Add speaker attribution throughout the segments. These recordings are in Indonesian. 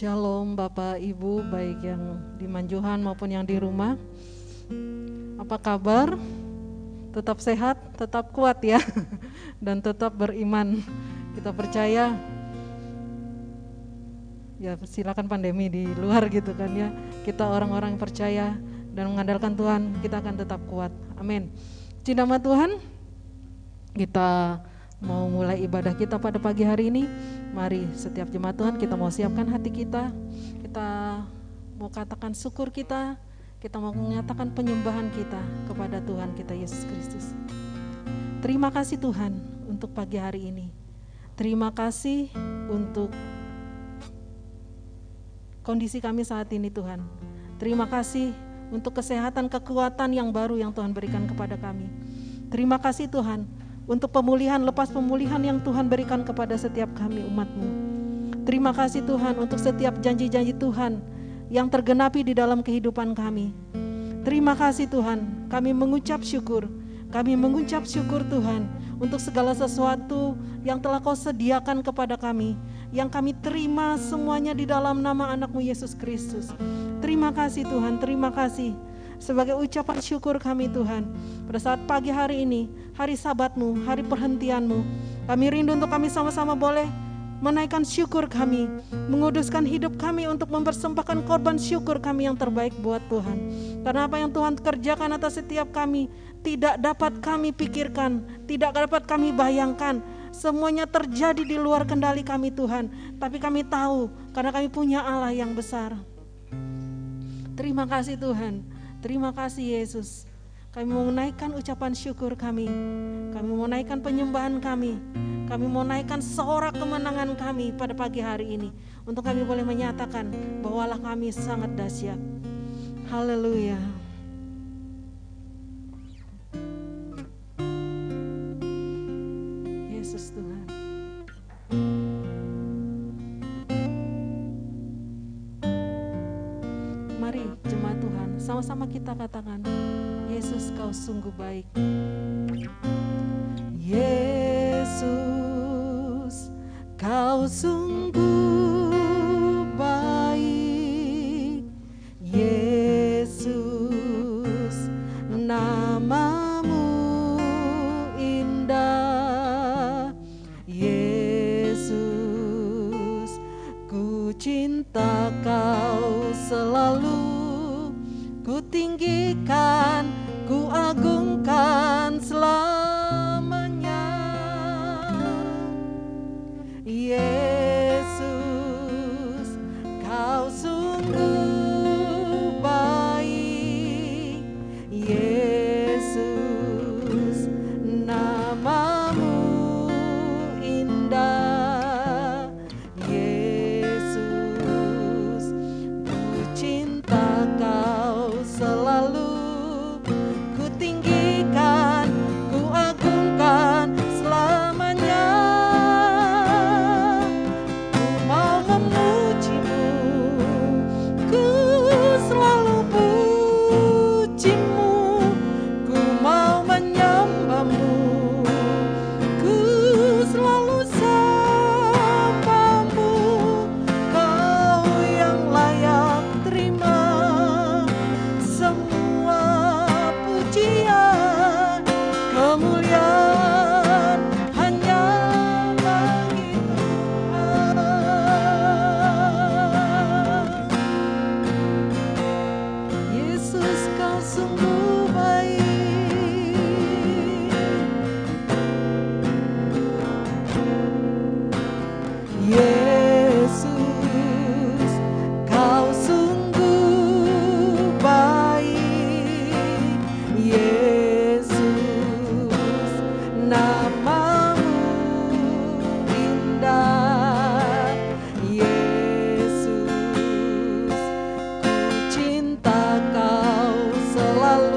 Speaker 1: Shalom Bapak Ibu, baik yang di Manjuhan maupun yang di rumah. Apa kabar? Tetap sehat, tetap kuat ya, dan tetap beriman. Kita percaya, ya silakan pandemi di luar gitu kan ya. Kita orang-orang yang percaya dan mengandalkan Tuhan, kita akan tetap kuat. Amin. Puji nama Tuhan. Kita mau mulai ibadah kita pada pagi hari ini. Mari setiap jemaat Tuhan kita mau siapkan hati kita. Kita mau katakan syukur kita. Kita mau menyatakan penyembahan kita kepada Tuhan kita Yesus Kristus. Terima kasih Tuhan untuk pagi hari ini. Terima kasih untuk kondisi kami saat ini Tuhan. Terima kasih untuk kesehatan, kekuatan yang baru yang Tuhan berikan kepada kami. Terima kasih Tuhan untuk pemulihan, lepas pemulihan yang Tuhan berikan kepada setiap kami umat-Mu. Terima kasih Tuhan untuk setiap janji-janji Tuhan yang tergenapi di dalam kehidupan kami. Terima kasih Tuhan, kami mengucap syukur. Kami mengucap syukur Tuhan untuk segala sesuatu yang telah Kau sediakan kepada kami, yang kami terima semuanya di dalam nama anak-Mu Yesus Kristus. Terima kasih Tuhan, terima kasih. Sebagai ucapan syukur kami Tuhan, pada saat pagi hari ini, hari Sabat-Mu, hari perhentian-Mu, kami rindu untuk kami sama-sama boleh menaikkan syukur kami, menguduskan hidup kami untuk mempersembahkan korban syukur kami yang terbaik buat Tuhan. Karena apa yang Tuhan kerjakan atas setiap kami, tidak dapat kami pikirkan, tidak dapat kami bayangkan. Semuanya terjadi di luar kendali kami Tuhan, tapi kami tahu karena kami punya Allah yang besar. Terima kasih Tuhan. Terima kasih Yesus. Kami mau menaikkan ucapan syukur kami. Kami mau menaikkan penyembahan kami. Kami mau menaikkan sorak kemenangan kami pada pagi hari ini. Untuk kami boleh menyatakan bahwa Allah kami sangat dahsyat. Haleluya. Yesus Tuhan. Mari jemaat Tuhan, sama-sama kita katakan, Yesus Kau sungguh baik. Yesus Kau sungguh baik. Yesus nama-Mu indah. Yesus ku cinta Kau selalu. Ku tinggikan, ku agungkan selamanya. Yesus, Kau sungguh baik. Yesus, nama-Mu indah. Yesus, ku cinta Kau selalu. Ku tinggikan, ku agungkan selamanya. Ku mau memuji-Mu, ku selalu puji-Mu. Ku mau menyembah-Mu, ku selalu sembah-Mu. Kau yang layak terima semua pujian, kemuliaan hanya bagi Tuhan. Yesus Kau sungguh baik. Yesus Kau sungguh baik. Yesus nama-Mu indah. Yesus ku cinta Kau selalu.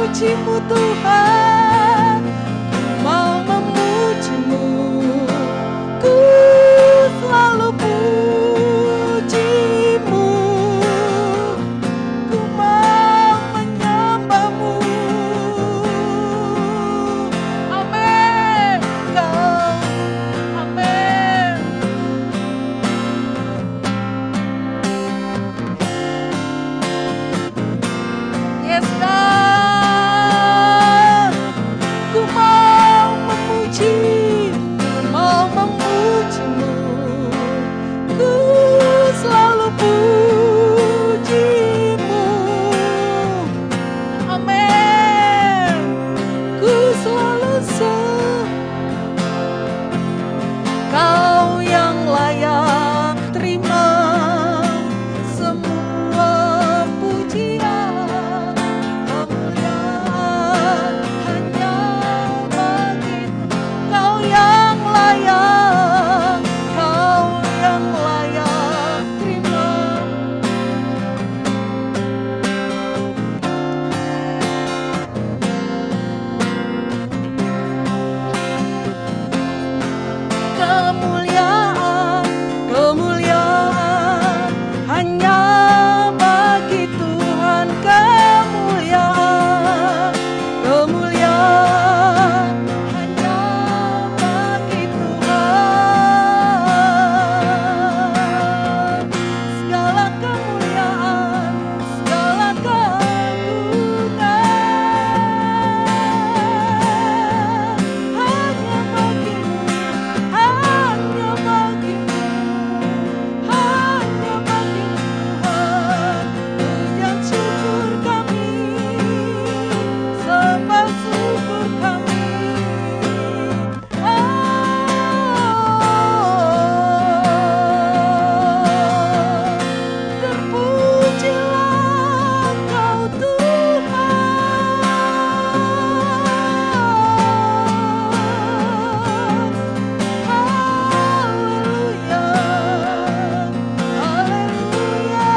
Speaker 1: memujimu Tuhan, ku mau memujimu, ku selalu pujimu, ku mau menyembahmu. Amin. Kau, amin. Yes God, ku mau memuji, ku mau memujimu, ku selalu pujimu. Amin. Ku selalu Kau yang layak terima semua pujian, kemuliaan hanya bagimu. Kau yang layak, Kau yang layak terima. Kemuliaan, kemuliaan hanya bagi Tuhan. Kemuliaan, kemuliaan hanya bagi Tuhan. Segala kemuliaan, segala keagungan hanya bagimu, hanya bagimu, hanya bagimu Tuhan. Pujian syukur kami, sembah syukur kami. Terpujilah Kau Tuhan. Haleluya, haleluya,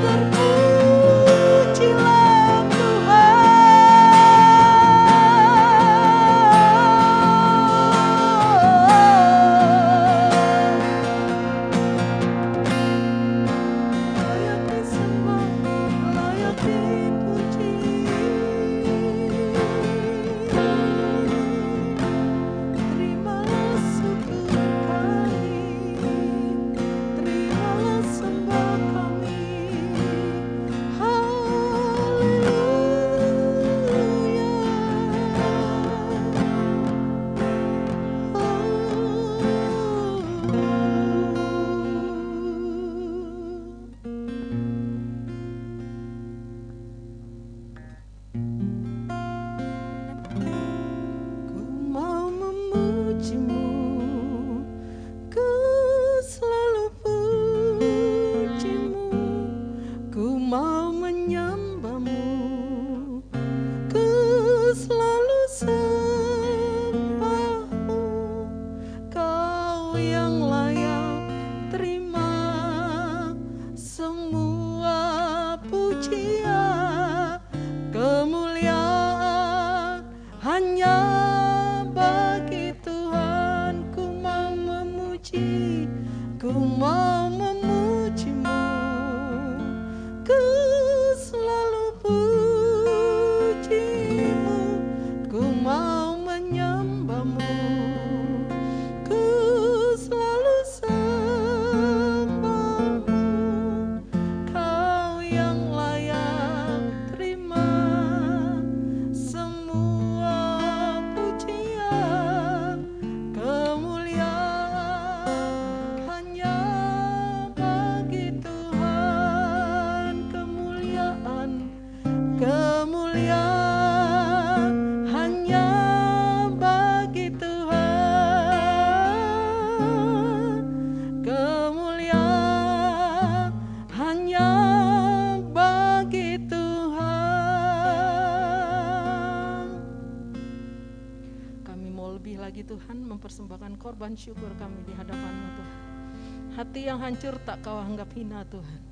Speaker 1: terpujilah Tuhan. Layak disembah, layak dipuji. Terimalah syukur kami, terimalah sembah kami. Ku mau memujimu, ku selalu pujimu, ku mau menyembahmu, ku selalu sembahmu. Kau yang layak terima semua pujian, kemuliaan hanya bagi Tuhan. Ku mau memuji, ku mau memujimu, ku selalu pujimu, ku mau menyembahmu, ku selalu sembahmu. Kau yang layak terima semua pujian, kemuliaan hanya bagi Tuhan. Kemuliaan, kemuliaan hanya bagi Tuhan. Kemuliaan hanya bagi Tuhan. Kami mau lebih lagi Tuhan mempersembahkan korban syukur kami di hadapan-Mu Tuhan. Hati yang hancur tak Kau anggap hina Tuhan.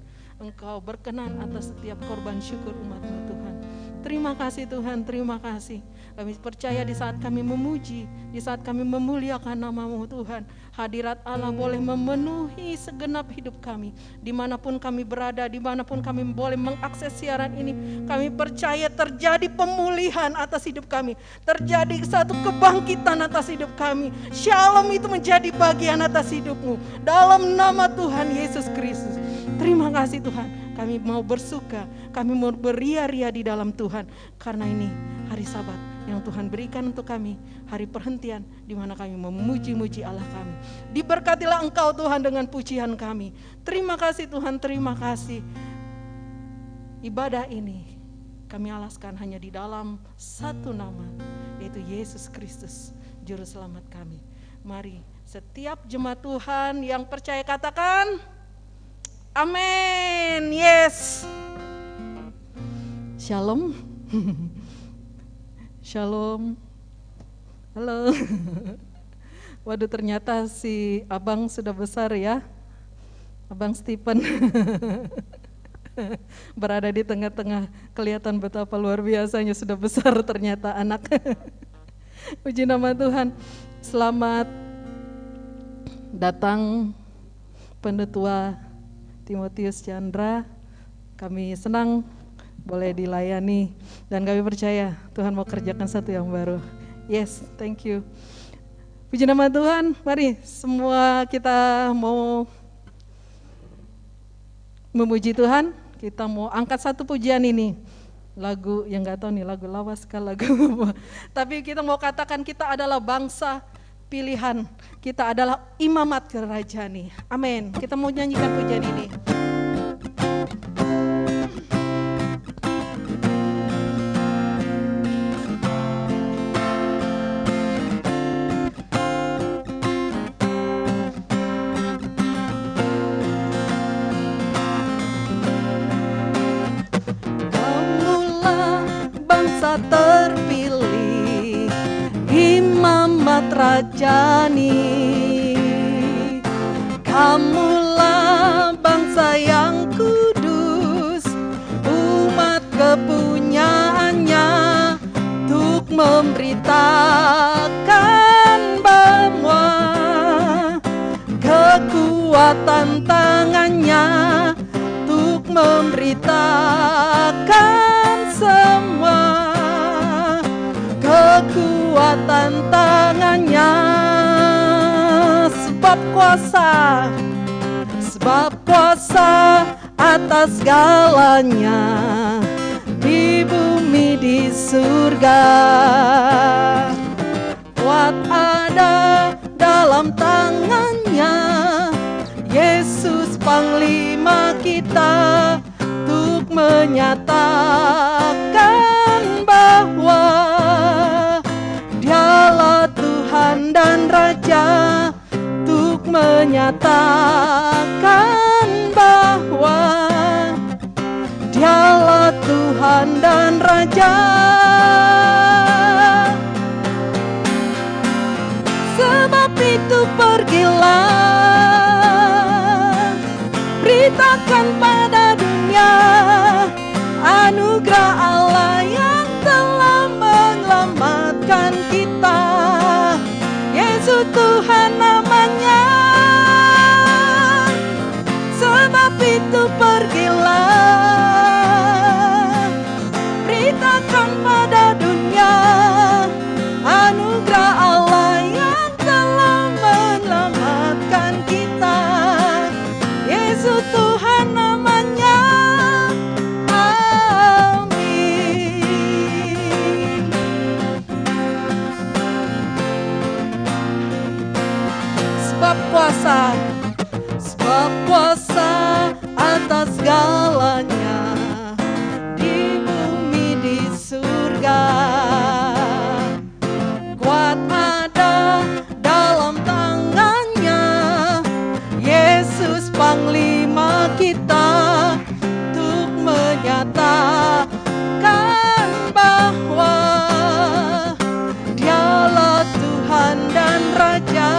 Speaker 1: Engkau berkenan atas setiap korban syukur umat-Mu Tuhan. Terima kasih Tuhan, terima kasih. Kami percaya di saat kami memuji, di saat kami memuliakan nama-Mu Tuhan, hadirat Allah boleh memenuhi segenap hidup kami. Dimanapun kami berada, dimanapun kami boleh mengakses siaran ini, kami percaya terjadi pemulihan atas hidup kami, terjadi satu kebangkitan atas hidup kami. Shalom itu menjadi bagian atas hidupmu. Dalam nama Tuhan Yesus Kristus. Terima kasih Tuhan, kami mau bersuka, kami mau beria-ria di dalam Tuhan. Karena ini hari Sabat yang Tuhan berikan untuk kami, hari perhentian di mana kami memuji-muji Allah kami. Diberkatilah Engkau Tuhan dengan pujian kami. Terima kasih Tuhan, terima kasih. Ibadah ini kami alaskan hanya di dalam satu nama, yaitu Yesus Kristus, Juru Selamat kami. Mari setiap jemaat Tuhan yang percaya katakan, amin. Yes. Shalom. Shalom. Halo. Waduh, ternyata si abang sudah besar ya. Abang Stephen. Berada di tengah-tengah, kelihatan betapa luar biasanya sudah besar ternyata anak. Puji nama Tuhan. Selamat datang Penetua Timotius Chandra. Kami senang boleh dilayani dan kami percaya Tuhan mau kerjakan satu yang baru. Yes, thank you. Puji nama Tuhan. Mari semua kita mau memuji Tuhan. Kita mau angkat satu pujian ini. Lagu yang gak tahu nih, lagu lawas kah, lagu apa. Tapi kita mau katakan kita adalah bangsa pilihan. Kita adalah imamat kerajaan. Amin. Kita mau nyanyikan pujian ini. Terpilih imamat rajani, kamulah bangsa yang kudus, umat kepunyaannya, untuk memberitakan bahwa kekuatan tangannya, untuk memberitakan semua kekuatan tangannya. Sebab kuasa atas segalanya, di bumi di surga. Kuat ada dalam tangannya, Yesus Panglima kita, untuk menyatakan bahwa Dialah Tuhan dan Raja, untuk menyatakan bahwa Dialah Tuhan dan Raja. Sebab itu pergilah, beritakan pada dunia anugerah Allah yang telah menyelamatkan kita. Yesus Tuhan namanya. Sebab itu pergilah, beritakan pada dunia anugerah Allah yang telah menyelamatkan kita. Yesus Tuhan namanya. Amin. Sebab kuasa atas segalanya, di bumi di surga. Kuat ada dalam tangannya, Yesus Panglima kita, untuk menyatakan bahwa Dialah Tuhan dan Raja,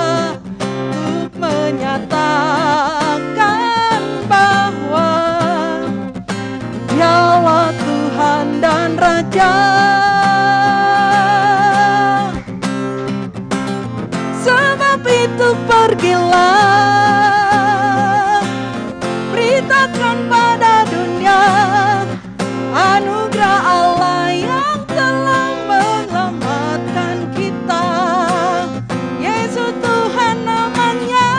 Speaker 1: untuk menyatakan pergilah, beritakan pada dunia anugerah Allah yang telah menyelamatkan kita. Yesus Tuhan namanya.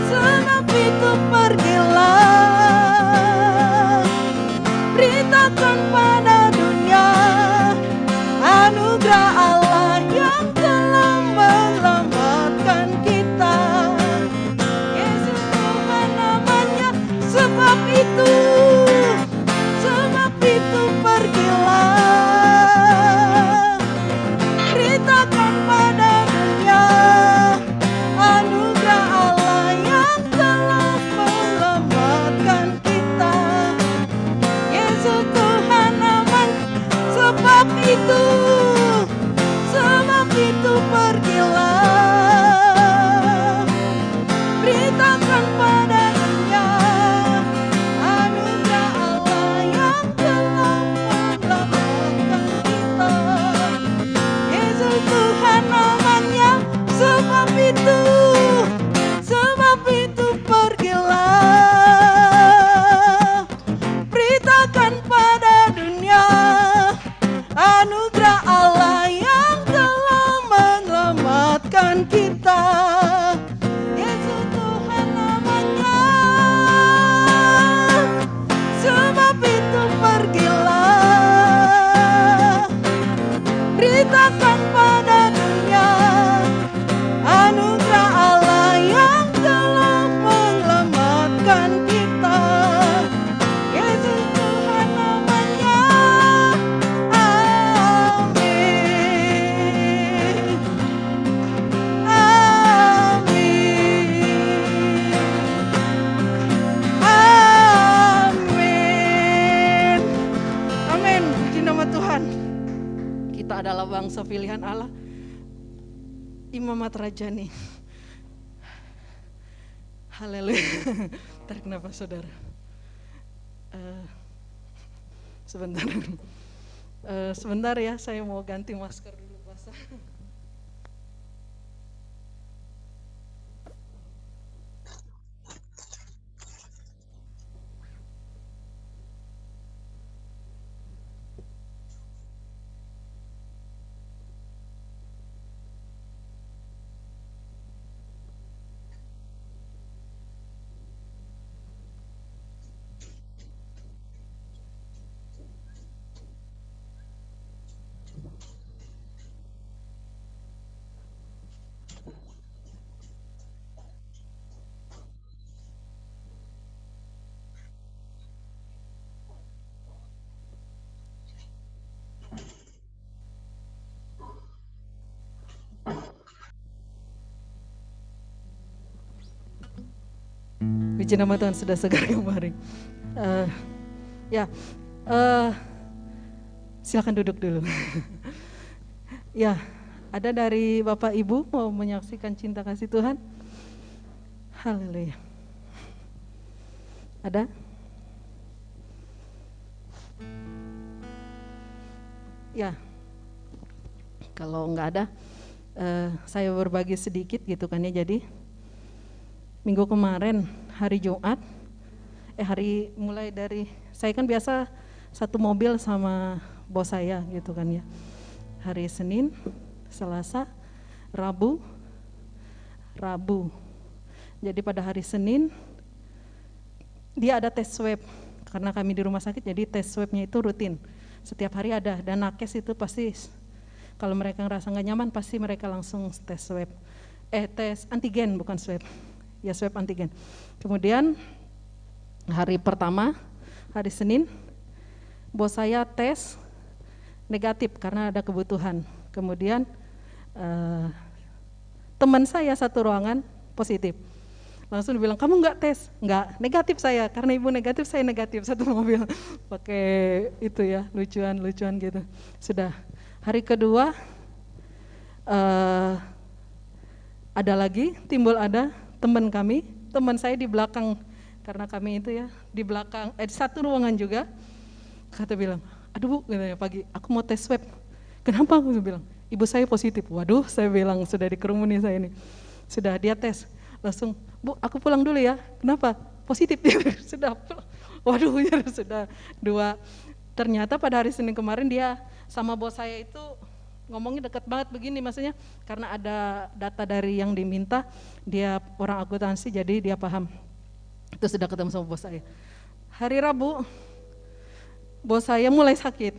Speaker 1: Sebab itu pergilah, beritakan pada dunia anugerah Allah yang telah menyelamatkan kita. Yesus Tuhan namanya. Sebab itu pergilah, beritakan pada dunia anugerah Allah yang telah menyelamatkan kita. Yesus Tuhan namanya. Sebab itu pergilah, beritakan pada dunia anugerah Allah yang telah menyelamatkan kita. Yesus Tuhan namanya. Sebab itu pergilah, beritakan pada dunia anugerah Allah yang telah menyelamatkan kita. Yesus Tuhan namanya. Sebab itu pergilah, beritakan pada dunia anugerah Allah yang telah menyelamatkan kita. Yesus Tuhan namanya. Amin. Amin. Amin. Puji nama Tuhan. Kita adalah bangsa pilihan Allah. Imamat Rajani. Haleluya. Tarik nafas saudara. Sebentar. Sebentar ya, saya mau ganti masker dulu basah. Puji nama Tuhan, sudah segar kemarin. Silakan duduk dulu. Ya, ada dari Bapak Ibu mau menyaksikan cinta kasih Tuhan? Haleluya. Ada? Ya, kalau enggak ada, saya berbagi sedikit gitu kan ya. Jadi minggu kemarin hari Jumat, mulai dari saya kan biasa satu mobil sama bos saya gitu kan ya. Hari Senin, Selasa, Rabu. Jadi pada hari Senin dia ada tes swab karena kami di rumah sakit, jadi tes swabnya itu rutin. Setiap hari ada, dan nakes itu pasti kalau mereka ngerasa nggak nyaman pasti mereka langsung tes swab. Tes antigen bukan swab. Ya swab antigen. Kemudian hari pertama, hari Senin, bos saya tes negatif karena ada kebutuhan. Kemudian teman saya satu ruangan positif. Langsung dibilang, kamu nggak tes? Nggak, negatif saya, karena ibu negatif, saya negatif, satu mobil. Pakai itu ya, lucuan gitu. Sudah, hari kedua ada lagi, timbul ada teman kami, teman saya di belakang, karena kami itu ya, di belakang, satu ruangan juga, kata bilang, aduh bu, katanya pagi, aku mau tes swab. Kenapa? Aku bilang, ibu saya positif. Waduh, saya bilang sudah dikerumuni saya ini. Sudah dia tes, langsung, Bu, aku pulang dulu ya. Kenapa? Positif. Sudah pulang. Waduh, sudah 2. Ternyata pada hari Senin kemarin dia sama bos saya itu ngomongnya dekat banget begini, maksudnya karena ada data dari yang diminta, dia orang akuntansi jadi dia paham. Itu sudah ketemu sama bos saya. Hari Rabu, bos saya mulai sakit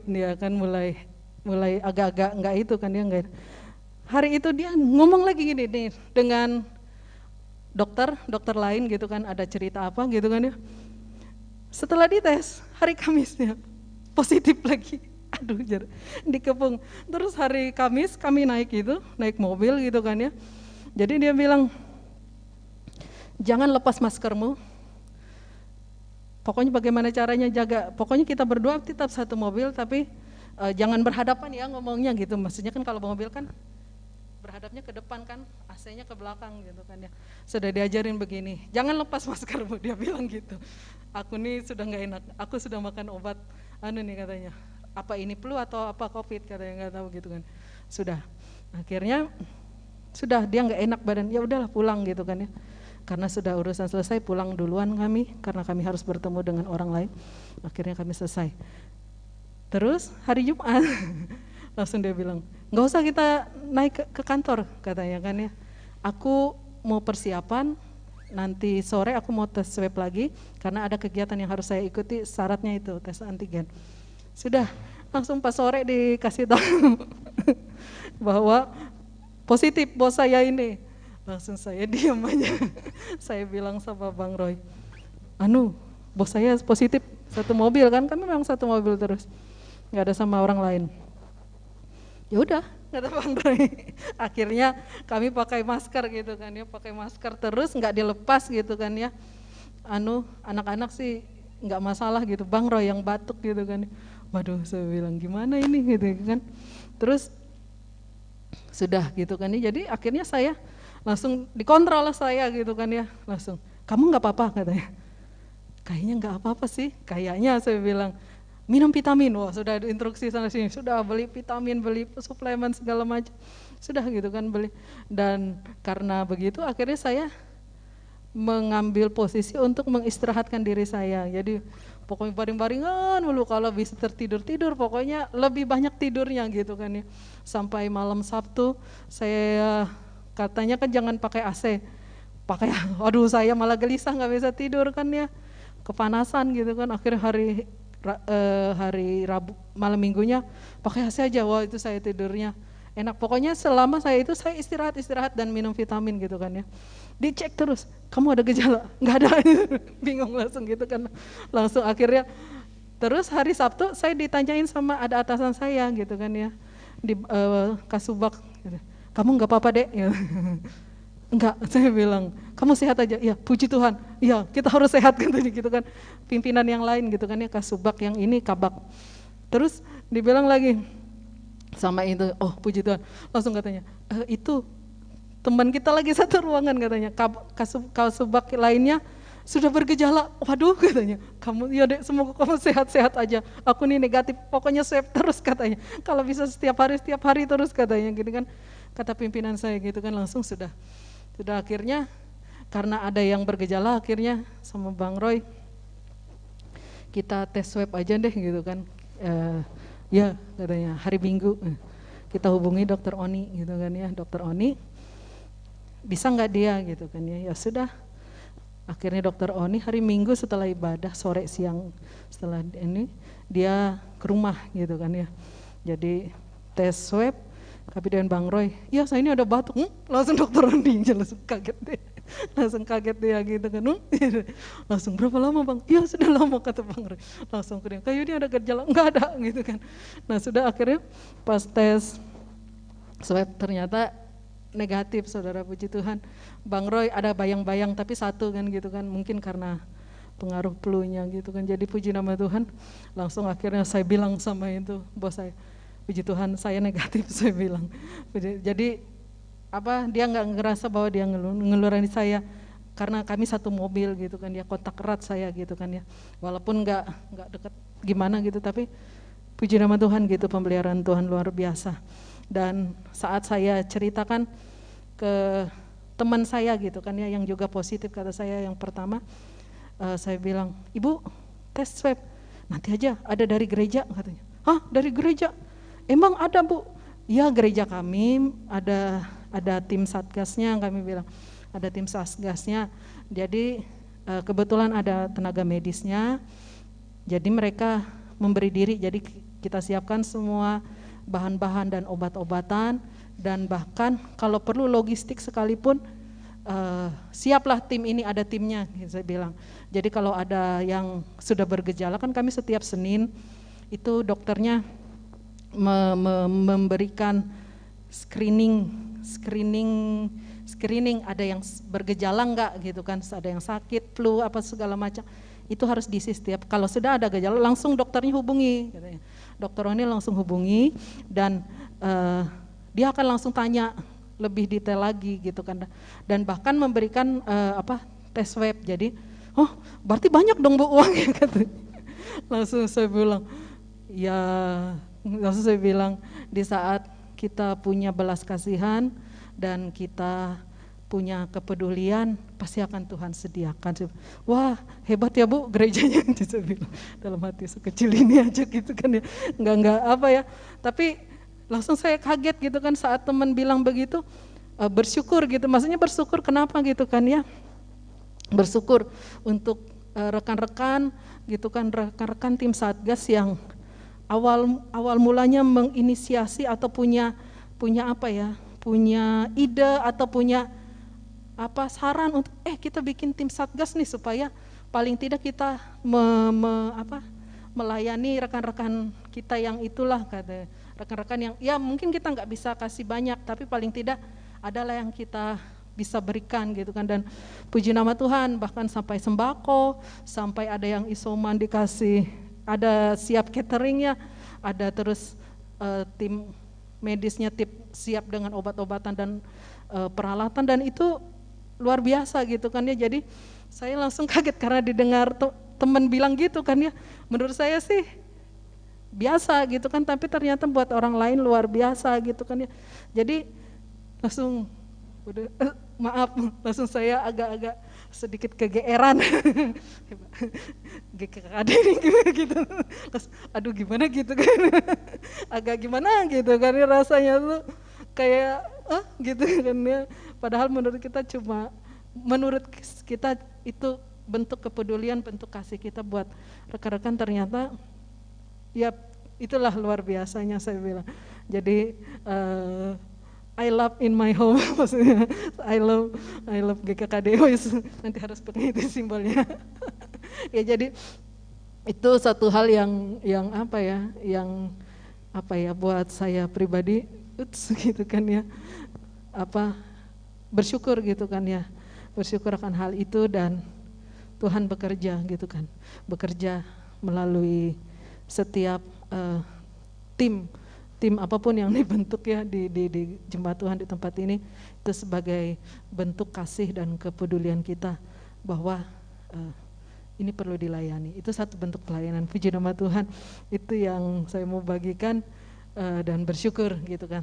Speaker 1: dia kan, mulai agak-agak enggak itu kan dia enggak. Hari itu dia ngomong lagi gini nih dengan dokter lain gitu kan, ada cerita apa gitu kan ya. Setelah dites hari Kamisnya positif lagi. Aduh, dikepung. Terus hari Kamis kami naik mobil gitu kan ya. Jadi dia bilang, jangan lepas maskermu. Pokoknya bagaimana caranya jaga. Pokoknya kita berdua tetap satu mobil, tapi jangan berhadapan ya ngomongnya gitu. Maksudnya kan kalau mobil kan berhadapnya ke depan kan, AC-nya ke belakang gitu kan ya. Sudah diajarin begini, jangan lepas maskermu, dia bilang gitu. Aku nih sudah nggak enak, aku sudah makan obat, nih katanya, apa ini flu atau apa COVID katanya, nggak tahu gitu kan. Sudah, akhirnya sudah dia nggak enak badan, ya udahlah pulang gitu kan ya. Karena sudah urusan selesai, pulang duluan kami, karena kami harus bertemu dengan orang lain. Akhirnya kami selesai. Terus hari Jumat langsung dia bilang, nggak usah kita naik ke kantor katanya kan ya. Aku mau persiapan, nanti sore aku mau tes swab lagi karena ada kegiatan yang harus saya ikuti, syaratnya itu tes antigen. Sudah, langsung pas sore dikasih tahu bahwa positif bos saya ini. Langsung saya diam aja. Saya bilang sama Bang Roy, bos saya positif, satu mobil kan, kami memang satu mobil terus, nggak ada sama orang lain. Ya udah, kata Bang Roy. Akhirnya kami pakai masker gitu kan ya, pakai masker terus nggak dilepas gitu kan ya. Anak-anak sih nggak masalah gitu, Bang Roy yang batuk gitu kan. Waduh, saya bilang gimana ini gitu kan. Terus sudah gitu kan ya. Jadi akhirnya saya langsung dikontrol saya gitu kan ya, langsung. Kamu nggak apa-apa katanya. Kayaknya nggak apa-apa sih, kayaknya saya bilang. Minum vitamin, wah sudah instruksi sana sini, sudah beli vitamin, beli suplemen segala macam, sudah gitu kan beli. Dan karena begitu akhirnya saya mengambil posisi untuk mengistirahatkan diri saya. Jadi pokoknya baring-baringan dulu, kalau bisa tertidur, pokoknya lebih banyak tidurnya gitu kan ya. Sampai malam Sabtu saya katanya kan jangan pakai AC, waduh saya malah gelisah nggak bisa tidur kan ya, kepanasan gitu kan. Akhirnya hari Rabu malam minggunya pakai AC aja, wah itu saya tidurnya enak. Pokoknya selama saya istirahat dan minum vitamin gitu kan ya. Dicek terus, kamu ada gejala? Nggak ada. Bingung langsung gitu kan. Langsung akhirnya terus hari Sabtu saya ditanyain sama ada atasan saya gitu kan ya, di Kasubag gitu. Kamu nggak apa-apa dek? Enggak, saya bilang, kamu sehat aja? Iya, puji Tuhan. Iya, kita harus sehat gitu kan. Pimpinan yang lain gitu kan ya, Kasubag yang ini Kabak. Terus dibilang lagi sama itu, oh puji Tuhan. Langsung katanya, itu teman kita lagi satu ruangan katanya, Kasubag lainnya sudah bergejala. Waduh katanya, kamu ya dek, semoga kamu sehat-sehat aja. Aku nih negatif, pokoknya swab terus katanya. Kalau bisa setiap hari terus katanya gitu kan. Kata pimpinan saya gitu kan, langsung sudah akhirnya karena ada yang bergejala, akhirnya sama Bang Roy kita tes swab aja deh gitu kan. Ya katanya hari Minggu kita hubungi Dokter Oni gitu kan ya, Dokter Oni bisa nggak dia gitu kan ya. Ya sudah, akhirnya Dokter Oni hari Minggu setelah ibadah sore siang setelah ini dia ke rumah gitu kan ya. Jadi tes swab, tapi dengan Bang Roy, ya saya ini ada batuk, langsung Dokter Oni langsung kaget deh, gitu kan, langsung berapa lama Bang? Ya sudah lama kata Bang Roy, langsung kayak ini ada gejala, enggak ada gitu kan. Nah sudah akhirnya pas tes swab ternyata negatif, saudara, puji Tuhan. Bang Roy ada bayang-bayang tapi satu kan gitu kan, mungkin karena pengaruh flu-nya gitu kan. Jadi puji nama Tuhan, langsung akhirnya saya bilang sama itu bos saya, puji Tuhan saya negatif, saya bilang. Jadi dia nggak ngerasa bahwa dia ngeluarin saya, karena kami satu mobil gitu kan, dia kontak erat saya gitu kan ya, walaupun nggak dekat gimana gitu, tapi Puji nama Tuhan gitu, pemeliharaan Tuhan luar biasa. Dan saat saya ceritakan ke teman saya gitu kan ya, yang juga positif, kata saya yang pertama, saya bilang, ibu tes swab, nanti aja ada dari gereja katanya. Hah, dari gereja? Emang ada bu? Ya, gereja kami ada tim satgasnya, kami bilang ada tim satgasnya. Jadi kebetulan ada tenaga medisnya, jadi mereka memberi diri, jadi kita siapkan semua bahan-bahan dan obat-obatan, dan bahkan kalau perlu logistik sekalipun, siaplah tim ini, ada timnya, saya bilang. Jadi kalau ada yang sudah bergejala, kan kami setiap Senin itu dokternya memberikan screening, ada yang bergejala enggak gitu kan, ada yang sakit, flu apa segala macam, itu harus diisi setiap. Kalau sudah ada gejala langsung dokternya hubungi, katanya. Dokter Roni langsung hubungi dan dia akan langsung tanya lebih detail lagi gitu kan, dan bahkan memberikan tes swab. Jadi, oh berarti banyak dong bu uangnya katanya. Langsung saya bilang, ya, langsung saya bilang, di saat kita punya belas kasihan dan kita punya kepedulian, pasti akan Tuhan sediakan. Wah hebat ya bu gerejanya, saya bilang dalam hati, sekecil ini aja gitu kan ya, enggak apa ya. Tapi langsung saya kaget gitu kan saat teman bilang begitu, bersyukur gitu, maksudnya bersyukur kenapa gitu kan ya, bersyukur untuk rekan-rekan gitu kan, rekan-rekan tim Satgas yang awal mulanya menginisiasi atau punya apa ya, punya ide atau punya saran untuk kita bikin tim Satgas nih supaya paling tidak kita melayani rekan-rekan kita yang itulah, kata rekan-rekan yang ya mungkin kita nggak bisa kasih banyak, tapi paling tidak adalah yang kita bisa berikan gitu kan. Dan puji nama Tuhan, bahkan sampai sembako, sampai ada yang isoman dikasih, ada siap cateringnya, ada terus tim medisnya siap dengan obat-obatan dan peralatan, dan itu luar biasa gitu kan ya. Jadi saya langsung kaget karena didengar teman bilang gitu kan ya. Menurut saya sih biasa gitu kan, tapi ternyata buat orang lain luar biasa gitu kan ya. Jadi langsung langsung saya agak-agak sedikit kegeeran. GKKD gitu. Aduh gimana gitu kan. Agak gimana gitu kan ya, rasanya tuh kayak gitu kan ya. Padahal menurut kita itu bentuk kepedulian, bentuk kasih kita buat rekan-rekan, ternyata ya itulah luar biasanya saya bilang. Jadi I love in my home, maksudnya I love GKKD, nanti harus pakai itu simbolnya. Ya jadi itu satu hal yang buat saya pribadi gitu kan ya, bersyukur gitu kan ya, bersyukur akan hal itu. Dan Tuhan bekerja gitu kan, bekerja melalui setiap tim apapun yang dibentuk ya di jemaat Tuhan di tempat ini, itu sebagai bentuk kasih dan kepedulian kita bahwa ini perlu dilayani. Itu satu bentuk pelayanan. Puji nama Tuhan, itu yang saya mau bagikan, dan bersyukur gitu kan,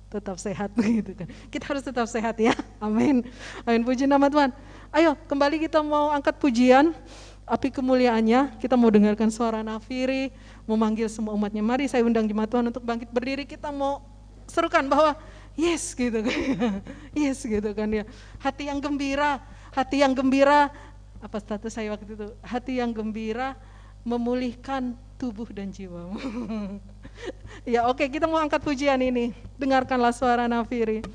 Speaker 1: tetap sehat gitu kan. Kita harus tetap sehat ya, amin. Amin, puji nama Tuhan. Ayo kembali kita mau angkat pujian, api kemuliaannya. Kita mau dengarkan suara Nafiri, mau manggil semua umatnya. Mari saya undang jemaat Tuhan untuk bangkit berdiri. Kita mau serukan bahwa yes gitu kan. Yes gitu kan ya. Hati yang gembira, apa status saya waktu itu? Hati yang gembira memulihkan tubuh dan jiwamu. Ya oke, kita mau angkat pujian ini. Dengarkanlah suara Nafiri.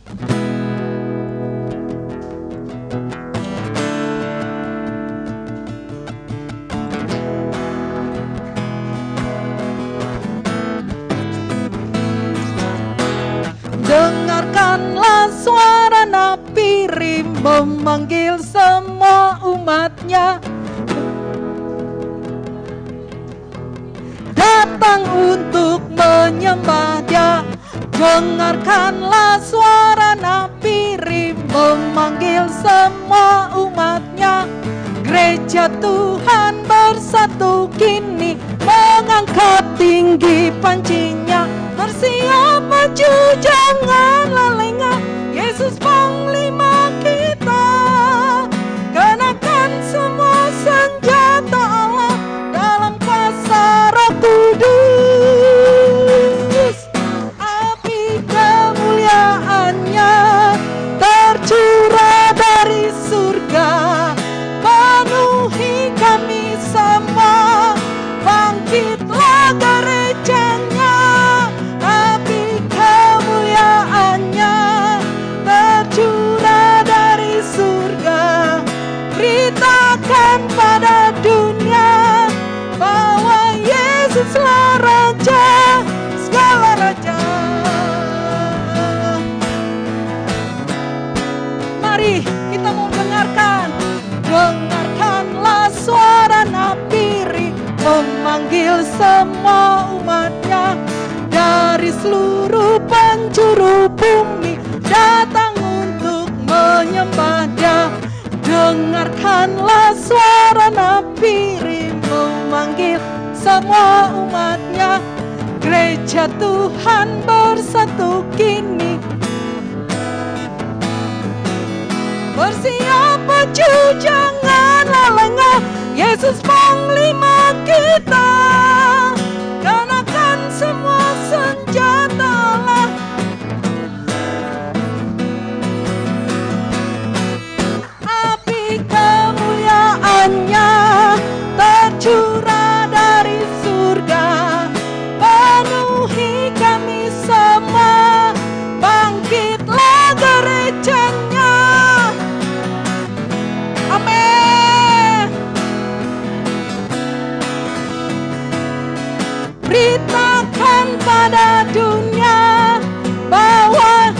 Speaker 1: Dengarkanlah suara Nafiri memanggil semua umatnya datang untuk menyembah Dia. Dengarkanlah suara Nafiri memanggil semua umatnya. Gereja Tuhan bersatu kini mengangkat tinggi tinggi pancinya, bersiap maju janganlah lengah. Yesus Panglima kita, kenakan semua senjata Allah dalam kuasa Roh Kudus. Api kemuliaannya tercurah dari surga, penuhi kami semua. Bangkitlah gerejanya, api kemuliaannya tercurah dari surga. Beritakan pada dunia bahwa Yesuslah Raja segala raja. Mari kita mau dengarkanlah suara Nabi memanggil semua umatnya dari seluruh penjuru bumi datang untuk menyembah Dia. Dengarkanlah suara Nabi memanggil semua umatnya, gereja Tuhan bersatu kini. Bersiap maju janganlah lengah, Yesus Panglima kita, kenakan semua senjata Allah. Api kemuliaannya tercurah dari surga, penuhi kami semua. Bangkitlah gerejanya. Amin. Beritakan pada dunia bahwa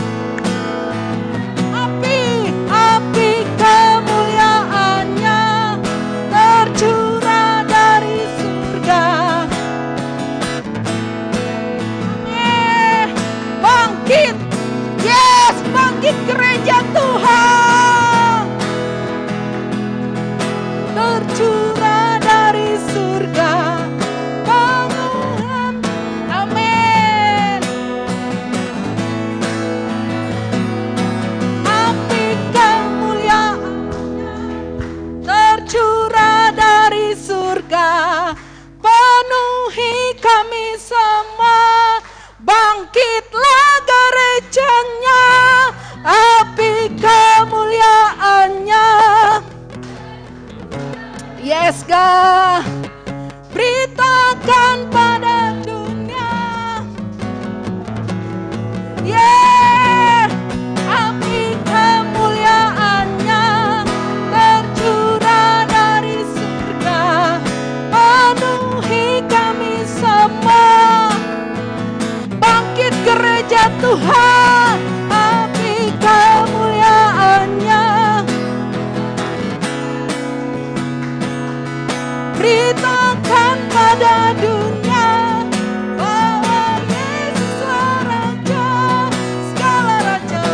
Speaker 1: api kemuliaannya tercurah dari surga. Bangkit, yes, bangkit gereja Tuhan, tercurah dari surga. Amin. Api kemuliaannya tercurah dari surga, penuhi kami semua. Bangkitlah gerejanya, api kemuliaannya. Yes God, beritakan pada dunia, yeah, api kemuliaannya tercurah dari surga, penuhi kami semua. Bangkit gereja Tuhan, api kemuliaannya. Beritakan pada dunia bahwa Yesuslah Raja segala raja,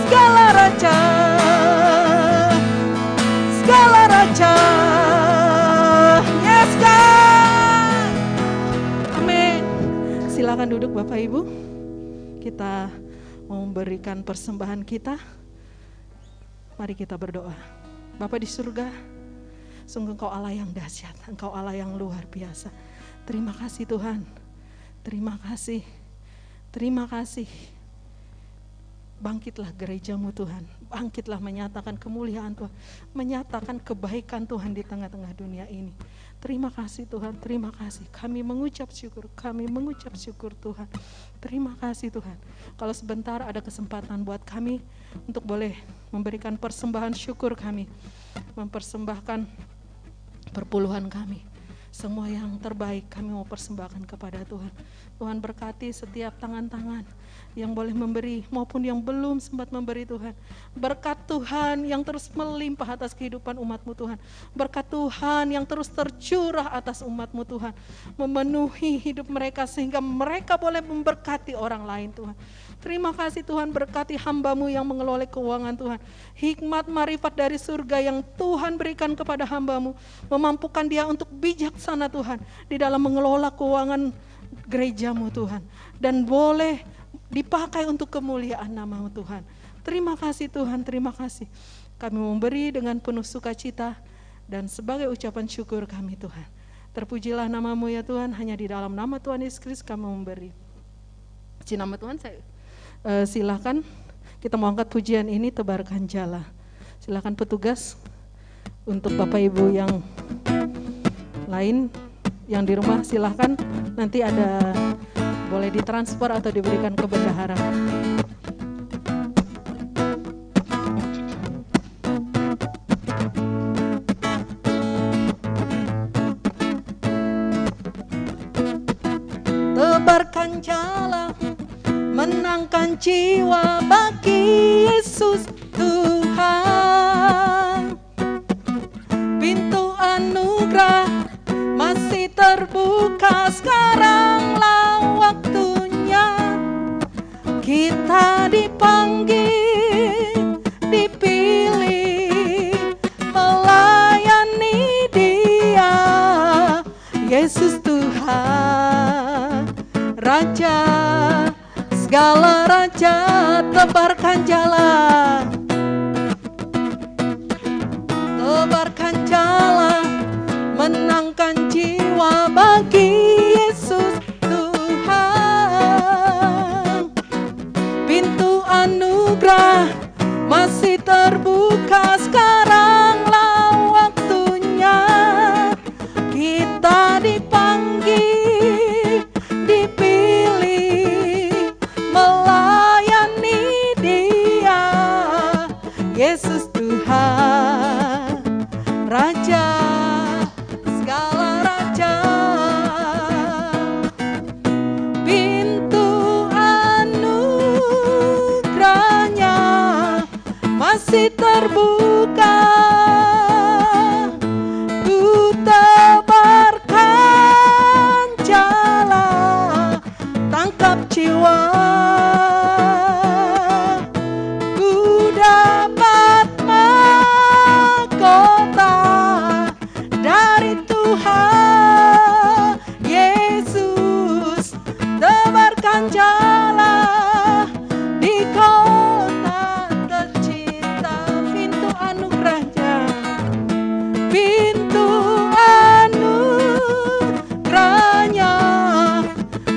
Speaker 1: segala raja, segala raja. Yes God. Amin. Silakan duduk Bapak Ibu. Kita mau memberikan persembahan kita. Mari kita berdoa. Bapa di surga, sungguh Engkau Allah yang dahsyat, Engkau Allah yang luar biasa. Terima kasih Tuhan, terima kasih, terima kasih. Bangkitlah gereja-Mu Tuhan, bangkitlah menyatakan kemuliaan Tuhan, menyatakan kebaikan Tuhan di tengah-tengah dunia ini. Terima kasih Tuhan, terima kasih. Kami mengucap syukur Tuhan. Terima kasih Tuhan. Kalau sebentar ada kesempatan buat kami untuk boleh memberikan persembahan syukur kami, mempersembahkan perpuluhan kami. Semua yang terbaik kami mau persembahkan kepada Tuhan. Tuhan berkati setiap tangan-tangan yang boleh memberi maupun yang belum sempat memberi Tuhan. Berkat Tuhan yang terus melimpah atas kehidupan umat-Mu Tuhan. Berkat Tuhan yang terus tercurah atas umat-Mu Tuhan. Memenuhi hidup mereka sehingga mereka boleh memberkati orang lain Tuhan. Terima kasih Tuhan, berkati hamba-Mu yang mengelola keuangan Tuhan. Hikmat marifat dari surga yang Tuhan berikan kepada hamba-Mu, memampukan dia untuk bijaksana Tuhan, di dalam mengelola keuangan gereja-Mu Tuhan. Dan boleh dipakai untuk kemuliaan nama-Mu Tuhan. Terima kasih Tuhan, terima kasih. Kami memberi dengan penuh sukacita dan sebagai ucapan syukur kami Tuhan. Terpujilah nama-Mu ya Tuhan, hanya di dalam nama Tuhan Yesus Kristus kami memberi. Di nama Tuhan saya silakan kita mau angkat pujian ini, tebarkan jala. Silakan petugas untuk Bapak Ibu yang lain yang di rumah, silakan nanti ada boleh ditransfer atau diberikan ke bendahara. Tebarkan jala, menangkan jiwa bagi Yesus Tuhan. Pintu anugerah masih terbuka, sekaranglah waktunya. Kita dipanggil, dipilih, melayani Dia, Yesus Tuhan, Raja segala raja. Tebarkan jala, tebarkan jala, menangkan jiwa bagi Yesus Tuhan. Pintu anugerah masih terbuka, sekaranglah waktunya. Kita dipanggil, dipilih, melayani Dia, Yesus Tuhan, Raja segala raja. Pintu anugerahnya masih terbuka. Ku tebarkan jala, tangkap jiwa. Ku dapat mahkota dari Tuhan Yesus. Tebarkan jala di kota tercinta. Pintu anugerahnya, pintu anugerahnya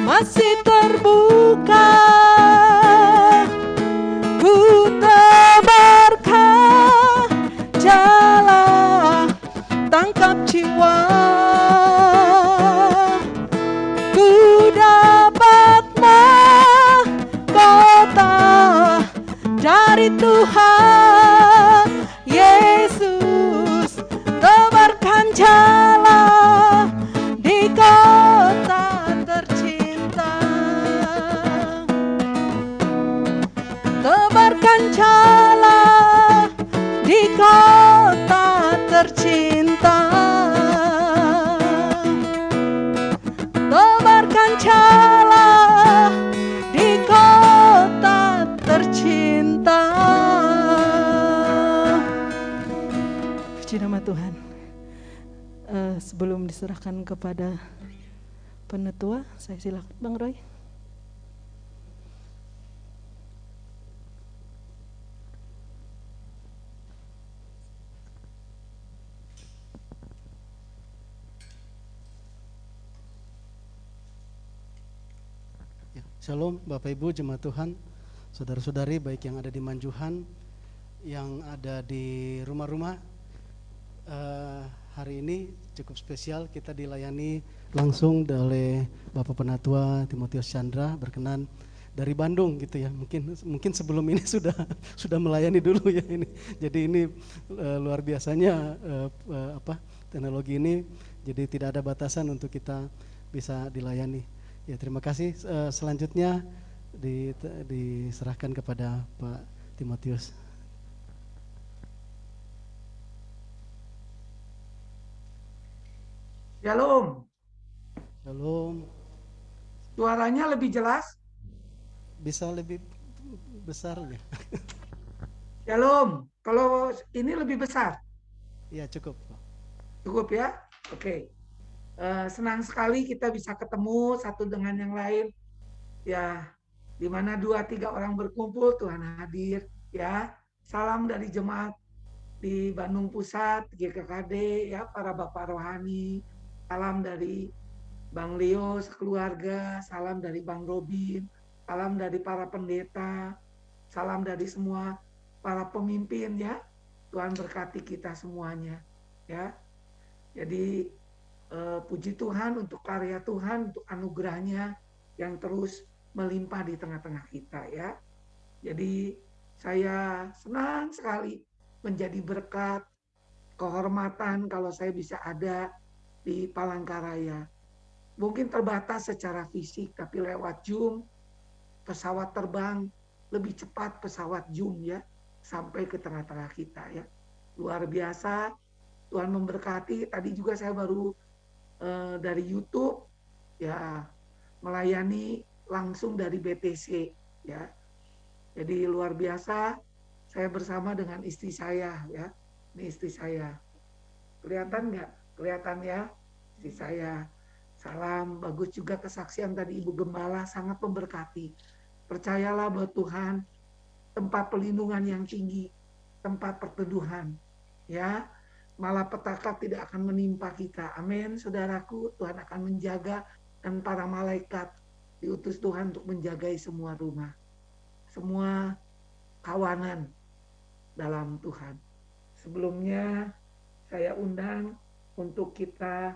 Speaker 1: masih terbuka. Ku tebarkan jala, tangkap jiwa. Ku dapat mahkota dari Tuhan Yesus. Tebarkan jala di kota tercinta. Tebarkan jala di kota tercinta. Tebarkan jala di kota tercinta. Puji nama Tuhan. Sebelum diserahkan kepada penetua, saya silakan Bang Roy.
Speaker 2: Shalom Bapak Ibu jemaat Tuhan, saudara-saudari baik yang ada di Manjuhan, yang ada di rumah-rumah. Hari ini cukup spesial, kita dilayani langsung oleh Bapak Penatua Timotius Chandra, berkenan dari Bandung gitu ya. Mungkin sebelum ini sudah melayani dulu ya ini. Jadi ini luar biasanya teknologi ini, jadi tidak ada batasan untuk kita bisa dilayani. Ya, terima kasih. Selanjutnya diserahkan kepada Pak Timotius.
Speaker 3: Shalom.
Speaker 2: Shalom.
Speaker 3: Suaranya lebih jelas?
Speaker 2: Bisa lebih besarnya.
Speaker 3: Shalom. Kalau ini lebih besar,
Speaker 2: Iya cukup.
Speaker 3: cukup ya? Oke. Senang sekali kita bisa ketemu satu dengan yang lain. Ya, di mana 2-3 orang berkumpul, Tuhan hadir. Ya, salam dari jemaat di Bandung Pusat, GKKD, ya, para bapak rohani. Salam dari Bang Leo sekeluarga, salam dari Bang Robin, salam dari para pendeta, salam dari semua para pemimpin ya. Tuhan berkati kita semuanya ya. Jadi puji Tuhan untuk karya Tuhan, untuk anugerahnya yang terus melimpah di tengah-tengah kita ya. Jadi saya senang sekali menjadi berkat, kehormatan kalau saya bisa ada di Palangkaraya. Mungkin terbatas secara fisik, tapi lewat Zoom, pesawat terbang lebih cepat pesawat Zoom ya, sampai ke tengah-tengah kita ya. Luar biasa, Tuhan memberkati. Tadi juga saya baru dari YouTube ya, melayani langsung dari BTC ya. Jadi luar biasa, saya bersama dengan istri saya ya. Ini istri saya. Kelihatan nggak? Kelihatan ya, istri saya. Salam, bagus juga kesaksian tadi Ibu Gembala, sangat memberkati. Percayalah bahwa Tuhan tempat pelindungan yang tinggi, tempat perteduhan. Ya, malapetaka tidak akan menimpa kita. Amin, saudaraku. Tuhan akan menjaga dan para malaikat diutus Tuhan untuk menjagai semua rumah, semua kawanan dalam Tuhan. Sebelumnya saya undang untuk kita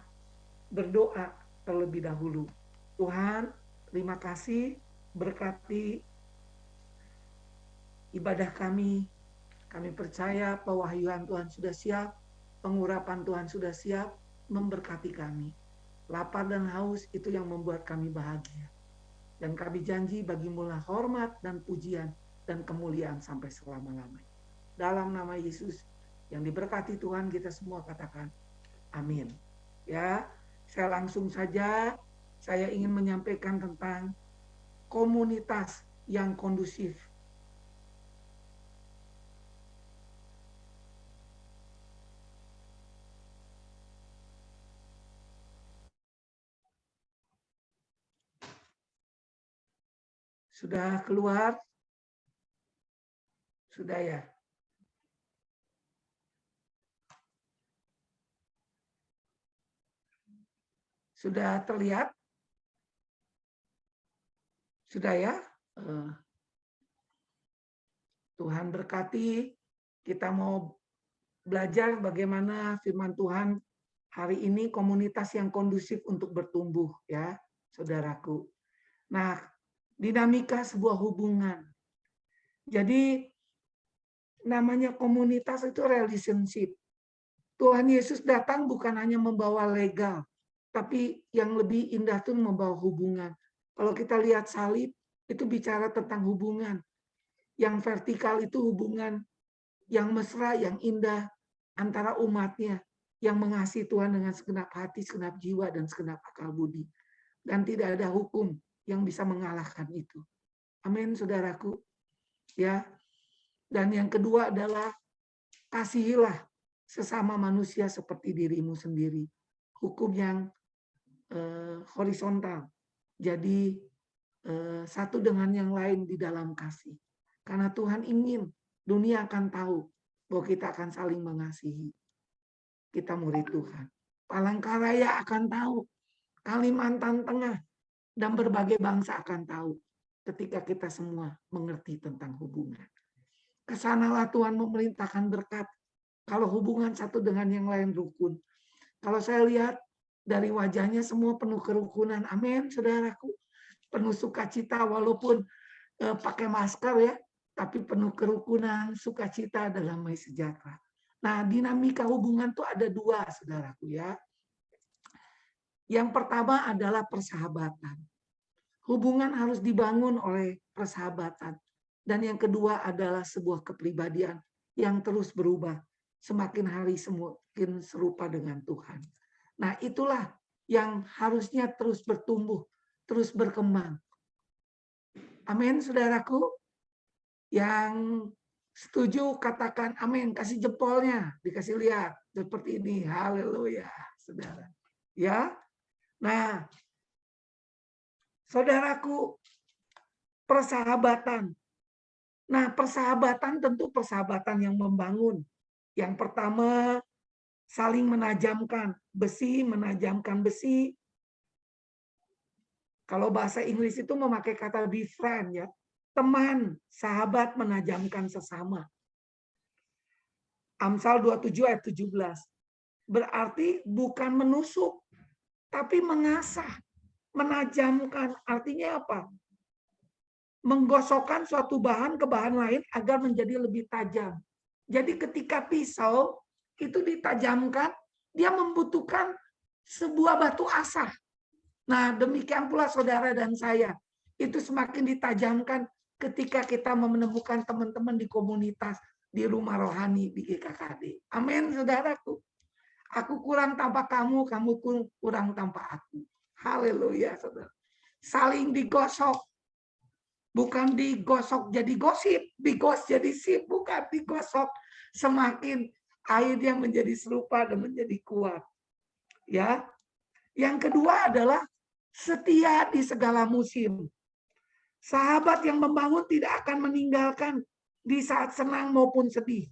Speaker 3: berdoa terlebih dahulu. Tuhan, terima kasih, berkati ibadah kami. Kami percaya pewahyuan Tuhan sudah siap, pengurapan Tuhan sudah siap, memberkati kami. Lapar dan haus itu yang membuat kami bahagia. Dan kami janji bagimulah hormat dan pujian dan kemuliaan sampai selama-lamanya. Dalam nama Yesus yang diberkati Tuhan, kita semua katakan amin. Ya, saya langsung saja, saya ingin menyampaikan tentang komunitas yang kondusif. Sudah keluar? Sudah ya? Sudah terlihat? Sudah ya? Tuhan berkati. Kita mau belajar bagaimana firman Tuhan hari ini, komunitas yang kondusif untuk bertumbuh ya, saudaraku. Nah, dinamika sebuah hubungan. Jadi namanya komunitas itu relationship. Tuhan Yesus datang bukan hanya membawa legal, tapi yang lebih indah itu membawa hubungan. Kalau kita lihat salib, itu bicara tentang hubungan. Yang vertikal itu hubungan yang mesra, yang indah antara umatnya, yang mengasihi Tuhan dengan segenap hati, segenap jiwa, dan segenap akal budi. Dan tidak ada hukum yang bisa mengalahkan itu. Amin, saudaraku. Ya. Dan yang kedua adalah kasihilah sesama manusia seperti dirimu sendiri. Hukum yang horizontal. Jadi satu dengan yang lain di dalam kasih. Karena Tuhan ingin dunia akan tahu bahwa kita akan saling mengasihi. Kita murid Tuhan. Palangkaraya akan tahu. Kalimantan Tengah dan berbagai bangsa akan tahu ketika kita semua mengerti tentang hubungan. Kesanalah Tuhan memerintahkan berkat. Kalau hubungan satu dengan yang lain rukun. Kalau saya lihat dari wajahnya semua penuh kerukunan. Amin, saudaraku. Penuh sukacita walaupun pakai masker ya, tapi penuh kerukunan, sukacita, damai sejahtera. Nah, dinamika hubungan tuh ada dua, saudaraku ya. Yang pertama adalah persahabatan. Hubungan harus dibangun oleh persahabatan. Dan yang kedua adalah sebuah kepribadian yang terus berubah. Semakin hari semakin serupa dengan Tuhan. Nah, itulah yang harusnya terus bertumbuh, terus berkembang. Amin, saudaraku. Yang setuju katakan amin, kasih jempolnya, dikasih lihat seperti ini. Haleluya, saudara. Ya. Nah, saudaraku, persahabatan. Nah, persahabatan tentu persahabatan yang membangun. Yang pertama, saling menajamkan besi. Kalau bahasa Inggris itu memakai kata befriend, ya. Teman, sahabat menajamkan sesama. Amsal 27 ayat 17. Berarti bukan menusuk, tapi mengasah, menajamkan. Artinya apa? Menggosokkan suatu bahan ke bahan lain agar menjadi lebih tajam. Jadi ketika pisau itu ditajamkan, dia membutuhkan sebuah batu asah. Nah, demikian pula saudara dan saya. Itu semakin ditajamkan ketika kita menemukan teman-teman di komunitas, di rumah rohani, di GKKD. Amin, saudaraku. Aku kurang tanpa kamu, kamu kurang tanpa aku. Haleluya, saudara. Saling digosok. Bukan digosok jadi gosip, digos jadi sip, bukan digosok. Semakin airnya menjadi serupa dan menjadi kuat. Ya. Yang kedua adalah setia di segala musim. Sahabat yang membangun tidak akan meninggalkan di saat senang maupun sedih.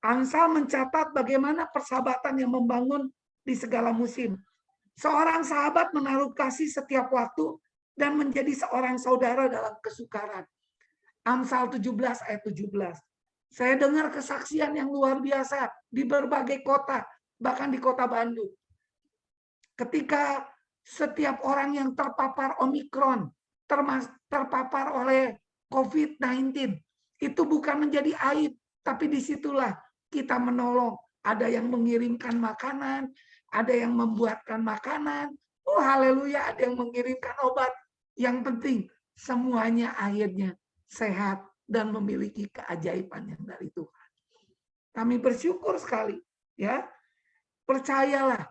Speaker 3: Amsal mencatat bagaimana persahabatan yang membangun di segala musim. Seorang sahabat menaruh kasih setiap waktu dan menjadi seorang saudara dalam kesukaran. Amsal 17 ayat 17. Saya dengar kesaksian yang luar biasa di berbagai kota, bahkan di kota Bandung. Ketika setiap orang yang terpapar Omikron, terpapar oleh COVID-19, itu bukan menjadi aib, tapi disitulah kita menolong. Ada yang mengirimkan makanan, ada yang membuatkan makanan. Oh haleluya, ada yang mengirimkan obat. Yang penting semuanya akhirnya sehat dan memiliki keajaiban yang dari Tuhan. Kami bersyukur sekali, ya. Percayalah,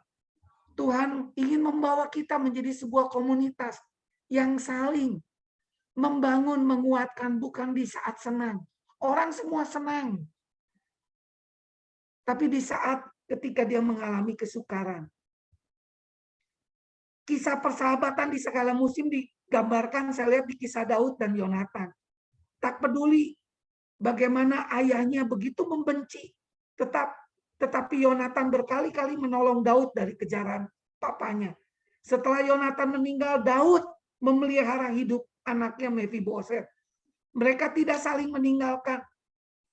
Speaker 3: Tuhan ingin membawa kita menjadi sebuah komunitas yang saling membangun, menguatkan, bukan di saat senang. Orang semua senang. Tapi di saat ketika dia mengalami kesukaran. Kisah persahabatan di segala musim digambarkan, saya lihat di kisah Daud dan Yonatan. Tak peduli bagaimana ayahnya begitu membenci, tetapi Yonatan berkali-kali menolong Daud dari kejaran papanya. Setelah Yonatan meninggal, Daud memelihara hidup anaknya Mephiboset. Mereka tidak saling meninggalkan,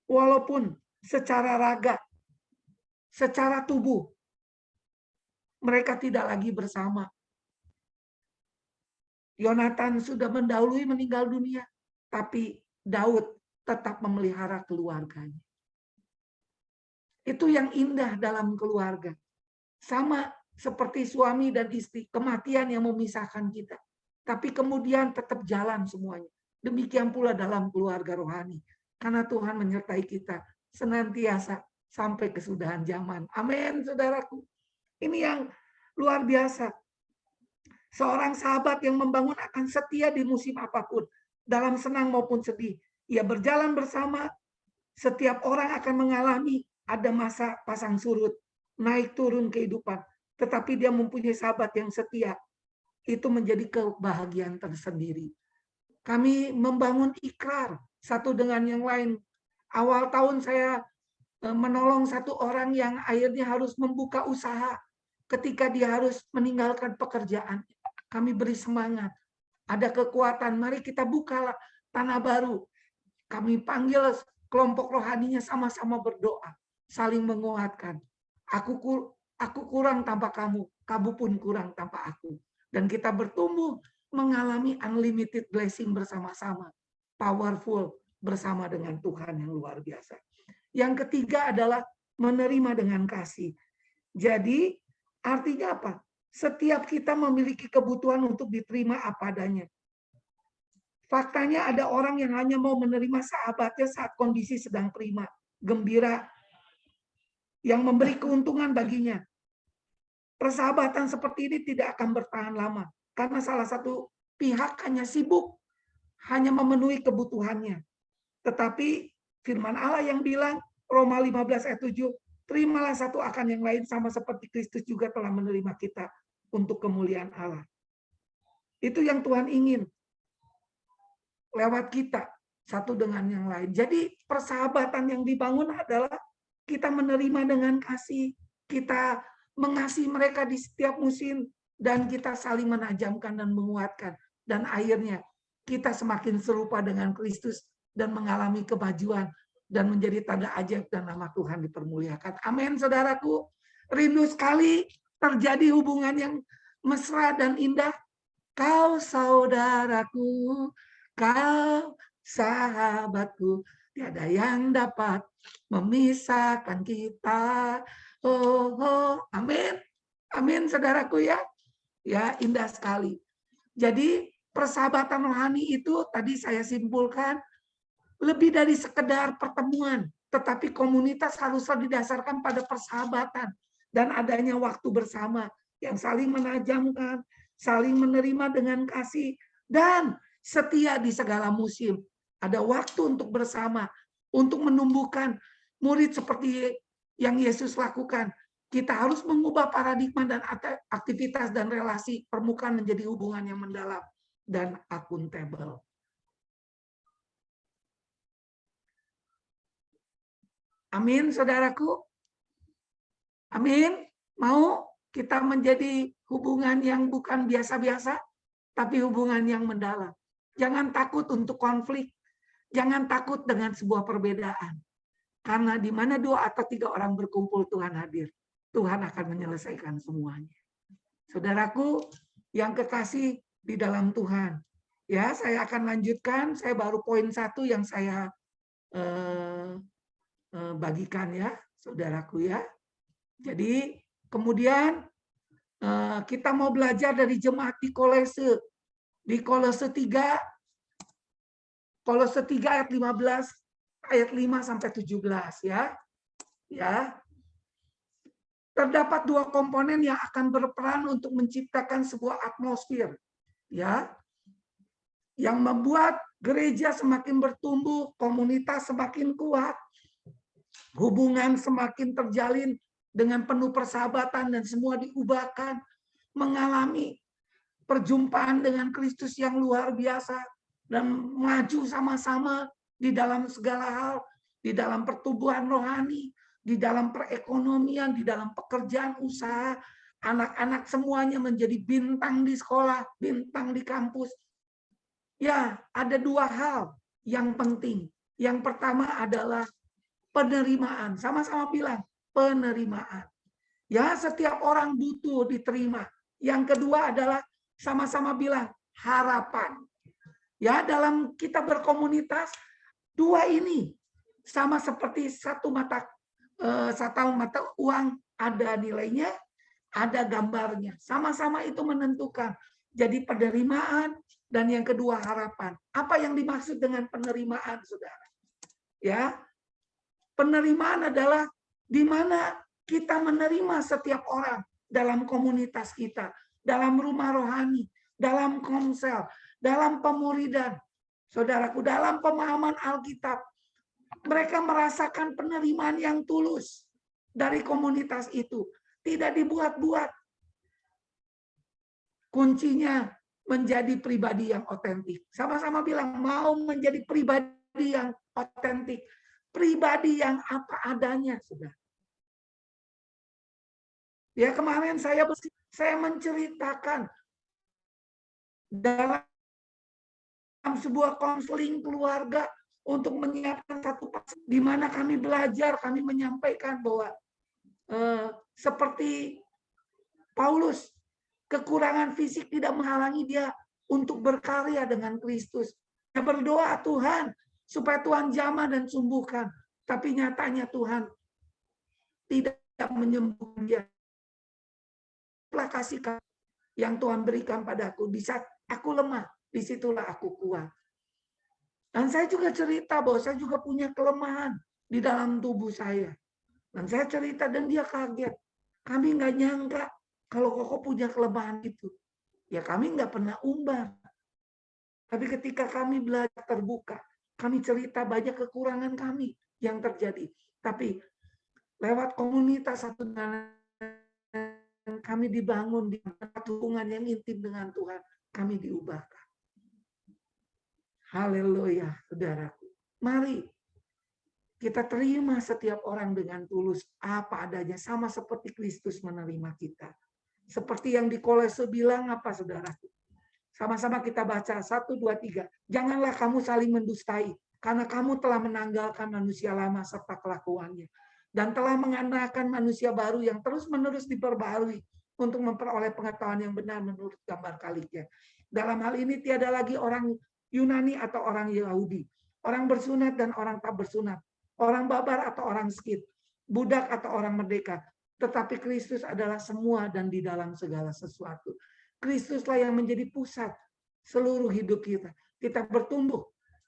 Speaker 3: walaupun secara raga, secara tubuh, mereka tidak lagi bersama. Yonatan sudah mendahului meninggal dunia, tapi Daud tetap memelihara keluarganya. Itu yang indah dalam keluarga. Sama seperti suami dan istri, kematian yang memisahkan kita. Tapi kemudian tetap jalan semuanya. Demikian pula dalam keluarga rohani. Karena Tuhan menyertai kita senantiasa sampai kesudahan zaman. Amin, saudaraku. Ini yang luar biasa. Seorang sahabat yang membangun akan setia di musim apapun, dalam senang maupun sedih. Ia berjalan bersama, setiap orang akan mengalami ada masa pasang surut, naik turun kehidupan. Tetapi dia mempunyai sahabat yang setia. Itu menjadi kebahagiaan tersendiri. Kami membangun ikrar satu dengan yang lain. Awal tahun saya menolong satu orang yang akhirnya harus membuka usaha ketika dia harus meninggalkan pekerjaan. Kami beri semangat. Ada kekuatan, mari kita buka tanah baru. Kami panggil kelompok rohaninya sama-sama berdoa, saling menguatkan. Aku kurang tanpa kamu, kamu pun kurang tanpa aku. Dan kita bertumbuh mengalami unlimited blessing bersama-sama. Powerful bersama dengan Tuhan yang luar biasa. Yang ketiga adalah menerima dengan kasih. Jadi artinya apa? Setiap kita memiliki kebutuhan untuk diterima apa adanya. Faktanya ada orang yang hanya mau menerima sahabatnya saat kondisi sedang prima, gembira, yang memberi keuntungan baginya. Persahabatan seperti ini tidak akan bertahan lama, karena salah satu pihak hanya sibuk, hanya memenuhi kebutuhannya. Tetapi firman Allah yang bilang, Roma 15 ayat 7, terimalah satu akan yang lain sama seperti Kristus juga telah menerima kita untuk kemuliaan Allah. Itu yang Tuhan ingin lewat kita, satu dengan yang lain. Jadi persahabatan yang dibangun adalah kita menerima dengan kasih, kita mengasihi mereka di setiap musim, dan kita saling menajamkan dan menguatkan. Dan akhirnya kita semakin serupa dengan Kristus dan mengalami kemajuan dan menjadi tanda ajaib dan nama Tuhan dipermuliakan. Amin, saudaraku. Rindu sekali terjadi hubungan yang mesra dan indah. Kau saudaraku, kau sahabatku, tiada yang dapat memisahkan kita. Oh, oh, amin. Amin, saudaraku ya. Ya, indah sekali. Jadi, persahabatan rohani itu tadi saya simpulkan lebih dari sekedar pertemuan, tetapi komunitas haruslah didasarkan pada persahabatan dan adanya waktu bersama yang saling menajamkan, saling menerima dengan kasih, dan setia di segala musim. Ada waktu untuk bersama, untuk menumbuhkan murid seperti yang Yesus lakukan. Kita harus mengubah paradigma dan aktivitas dan relasi permukaan menjadi hubungan yang mendalam dan akuntabel. Amin, saudaraku. Amin. Mau kita menjadi hubungan yang bukan biasa-biasa, tapi hubungan yang mendalam. Jangan takut untuk konflik. Jangan takut dengan sebuah perbedaan. Karena di mana 2 atau 3 orang berkumpul, Tuhan hadir. Tuhan akan menyelesaikan semuanya. Saudaraku yang kekasih di dalam Tuhan. Ya, saya akan lanjutkan. Saya baru poin 1 yang saya bagikan ya, saudaraku ya. Jadi kemudian kita mau belajar dari jemaat di Kolose. Di Kolose 3 ayat 15 ayat 5 sampai 17 ya. Ya. Terdapat 2 komponen yang akan berperan untuk menciptakan sebuah atmosfer ya. Yang membuat gereja semakin bertumbuh, komunitas semakin kuat, hubungan semakin terjalin dengan penuh persahabatan dan semua diubahkan, mengalami perjumpaan dengan Kristus yang luar biasa dan maju sama-sama di dalam segala hal, di dalam pertumbuhan rohani, di dalam perekonomian, di dalam pekerjaan usaha, anak-anak semuanya menjadi bintang di sekolah, bintang di kampus. Ya, ada 2 hal yang penting. Yang pertama adalah penerimaan. Sama-sama bilang, penerimaan. Ya, setiap orang butuh diterima. Yang kedua adalah sama-sama bilang harapan. Ya, dalam kita berkomunitas, 2 ini sama seperti satu mata uang, ada nilainya, ada gambarnya. Sama-sama itu menentukan. Jadi penerimaan dan yang kedua harapan. Apa yang dimaksud dengan penerimaan, saudara? Ya, penerimaan adalah di mana kita menerima setiap orang dalam komunitas kita, dalam rumah rohani, dalam komsel, dalam pemuridan. Saudaraku, dalam pemahaman Alkitab, mereka merasakan penerimaan yang tulus dari komunitas itu. Tidak dibuat-buat. Kuncinya menjadi pribadi yang otentik. Sama-sama bilang, mau menjadi pribadi yang otentik. Pribadi yang apa adanya, sudah. Ya, kemarin saya menceritakan dalam sebuah konseling keluarga untuk menyiapkan satu pasal di mana kami belajar, kami menyampaikan bahwa seperti Paulus, kekurangan fisik tidak menghalangi dia untuk berkarya dengan Kristus. Dia berdoa Tuhan supaya Tuhan jamah dan sembuhkan, tapi nyatanya Tuhan tidak menyembuhkan dia. Kasih yang Tuhan berikan padaku, di saat aku lemah, disitulah aku kuat. Dan saya juga cerita bahwa saya juga punya kelemahan di dalam tubuh saya. Dan saya cerita dan dia kaget. Kami nggak nyangka kalau Koko punya kelemahan itu. Ya kami nggak pernah umbar. Tapi ketika kami belajar terbuka, kami cerita banyak kekurangan kami yang terjadi. Tapi lewat komunitas satu dengan kami dibangun di hubungan yang intim dengan Tuhan, kami diubahkan. Haleluya, saudaraku. Mari kita terima setiap orang dengan tulus apa adanya, sama seperti Kristus menerima kita. Seperti yang di Kolose bilang apa, saudaraku? Sama-sama kita baca 1, 2, 3. Janganlah kamu saling mendustai, karena kamu telah menanggalkan manusia lama serta kelakuannya, dan telah mengenakan manusia baru yang terus-menerus diperbaharui untuk memperoleh pengetahuan yang benar menurut gambar kaliknya. Dalam hal ini tiada lagi orang Yunani atau orang Yahudi, orang bersunat dan orang tak bersunat, orang babar atau orang skit, budak atau orang merdeka, tetapi Kristus adalah semua dan di dalam segala sesuatu. Kristuslah yang menjadi pusat seluruh hidup kita. Kita bertumbuh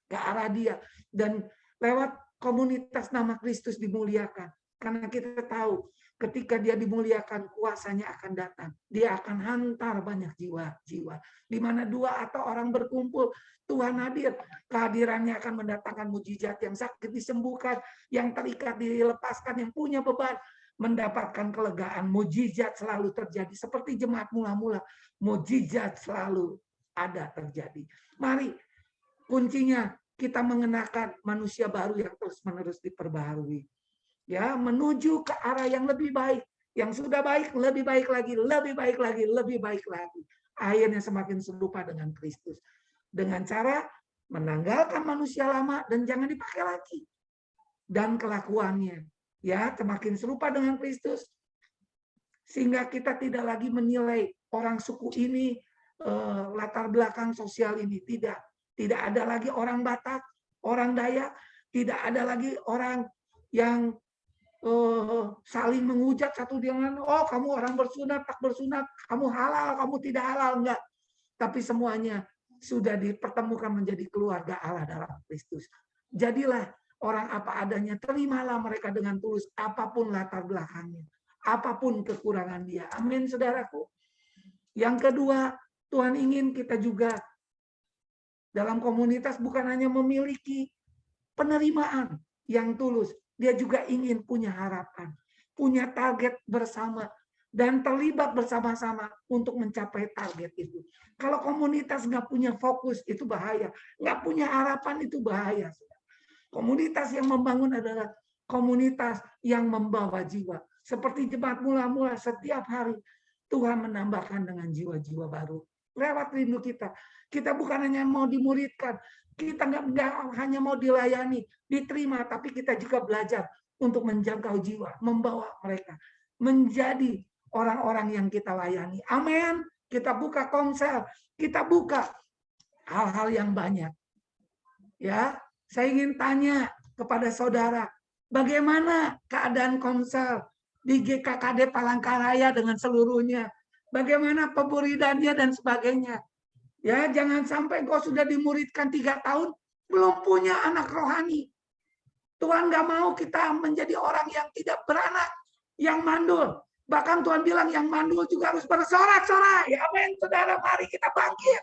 Speaker 3: ke arah Dia, dan lewat komunitas nama Kristus dimuliakan. Karena kita tahu ketika Dia dimuliakan, kuasanya akan datang. Dia akan hantar banyak jiwa-jiwa. Di mana 2 atau orang berkumpul, Tuhan hadir. Kehadirannya akan mendatangkan mujizat, yang sakit disembuhkan, yang terikat dilepaskan, yang punya beban mendapatkan kelegaan. Mujizat selalu terjadi. Seperti jemaat mula-mula, mujizat selalu ada terjadi. Mari, kuncinya kita mengenakan manusia baru yang terus-menerus diperbaharui. Ya, menuju ke arah yang lebih baik. Yang sudah baik, lebih baik lagi, lebih baik lagi, lebih baik lagi. Akhirnya semakin serupa dengan Kristus. Dengan cara menanggalkan manusia lama dan jangan dipakai lagi. Dan kelakuannya, ya, semakin serupa dengan Kristus, sehingga kita tidak lagi menilai orang suku ini, latar belakang sosial ini. Tidak ada lagi orang Batak, orang Dayak, tidak ada lagi orang yang saling menghujat satu dengan, oh kamu orang bersunat, tak bersunat, kamu halal, kamu tidak halal, enggak. Tapi semuanya sudah dipertemukan menjadi keluarga Allah dalam Kristus. Jadilah orang apa adanya, terimalah mereka dengan tulus, apapun latar belakangnya, apapun kekurangan dia. Amin, saudaraku. Yang kedua, Tuhan ingin kita juga dalam komunitas bukan hanya memiliki penerimaan yang tulus, dia juga ingin punya harapan, punya target bersama, dan terlibat bersama-sama untuk mencapai target itu. Kalau komunitas nggak punya fokus, itu bahaya. Nggak punya harapan, itu bahaya. Komunitas yang membangun adalah komunitas yang membawa jiwa. Seperti jemaat mula-mula, setiap hari Tuhan menambahkan dengan jiwa-jiwa baru. Lewat rindu kita. Kita bukan hanya mau dimuridkan, kita nggak hanya mau dilayani, diterima, tapi kita juga belajar untuk menjangkau jiwa, membawa mereka menjadi orang-orang yang kita layani. Amin. Kita buka komsel, kita buka hal-hal yang banyak. Ya, saya ingin tanya kepada saudara, bagaimana keadaan komsel di GKKD Palangkaraya dengan seluruhnya? Bagaimana pemuridannya dan sebagainya? Ya, jangan sampai kau sudah dimuridkan 3 tahun belum punya anak rohani. Tuhan nggak mau kita menjadi orang yang tidak beranak, yang mandul. Bahkan Tuhan bilang yang mandul juga harus bersorak-sorai. Ya, amin, saudara, mari kita bangkit.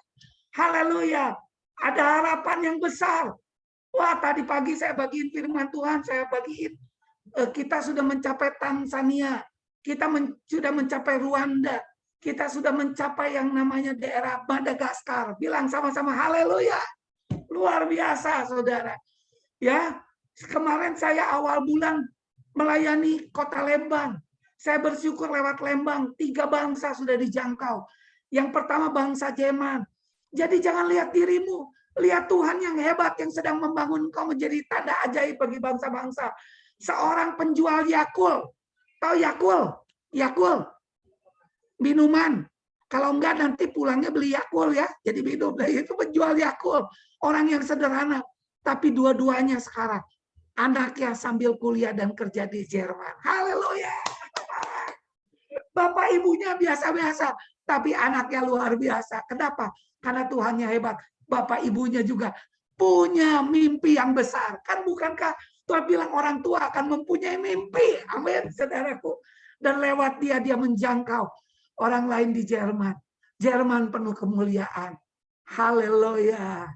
Speaker 3: Haleluya. Ada harapan yang besar. Wah, tadi pagi saya bagiin firman Tuhan, saya bagiin. Kita sudah mencapai Tanzania. Kita sudah mencapai Rwanda. Kita sudah mencapai yang namanya daerah Madagaskar. Bilang sama-sama haleluya. Luar biasa, saudara. Ya, kemarin saya awal bulan melayani kota Lembang. Saya bersyukur lewat Lembang, 3 bangsa sudah dijangkau. Yang pertama bangsa Jerman. Jadi jangan lihat dirimu, lihat Tuhan yang hebat yang sedang membangun kau menjadi tanda ajaib bagi bangsa-bangsa. Seorang penjual Yakul. Tahu Yakul? Yakul. Minuman. Kalau enggak nanti pulangnya beli Yakul ya. Jadi minum. Itu penjual Yakul. Orang yang sederhana. Tapi dua-duanya sekarang anaknya sambil kuliah dan kerja di Jerman. Haleluya. Bapak ibunya biasa-biasa, tapi anaknya luar biasa. Kenapa? Karena Tuhannya hebat. Bapak ibunya juga punya mimpi yang besar. Kan bukankah Tuhan bilang orang tua akan mempunyai mimpi? Amin, saudaraku. Dan lewat dia menjangkau orang lain di Jerman. Jerman penuh kemuliaan. Haleluya.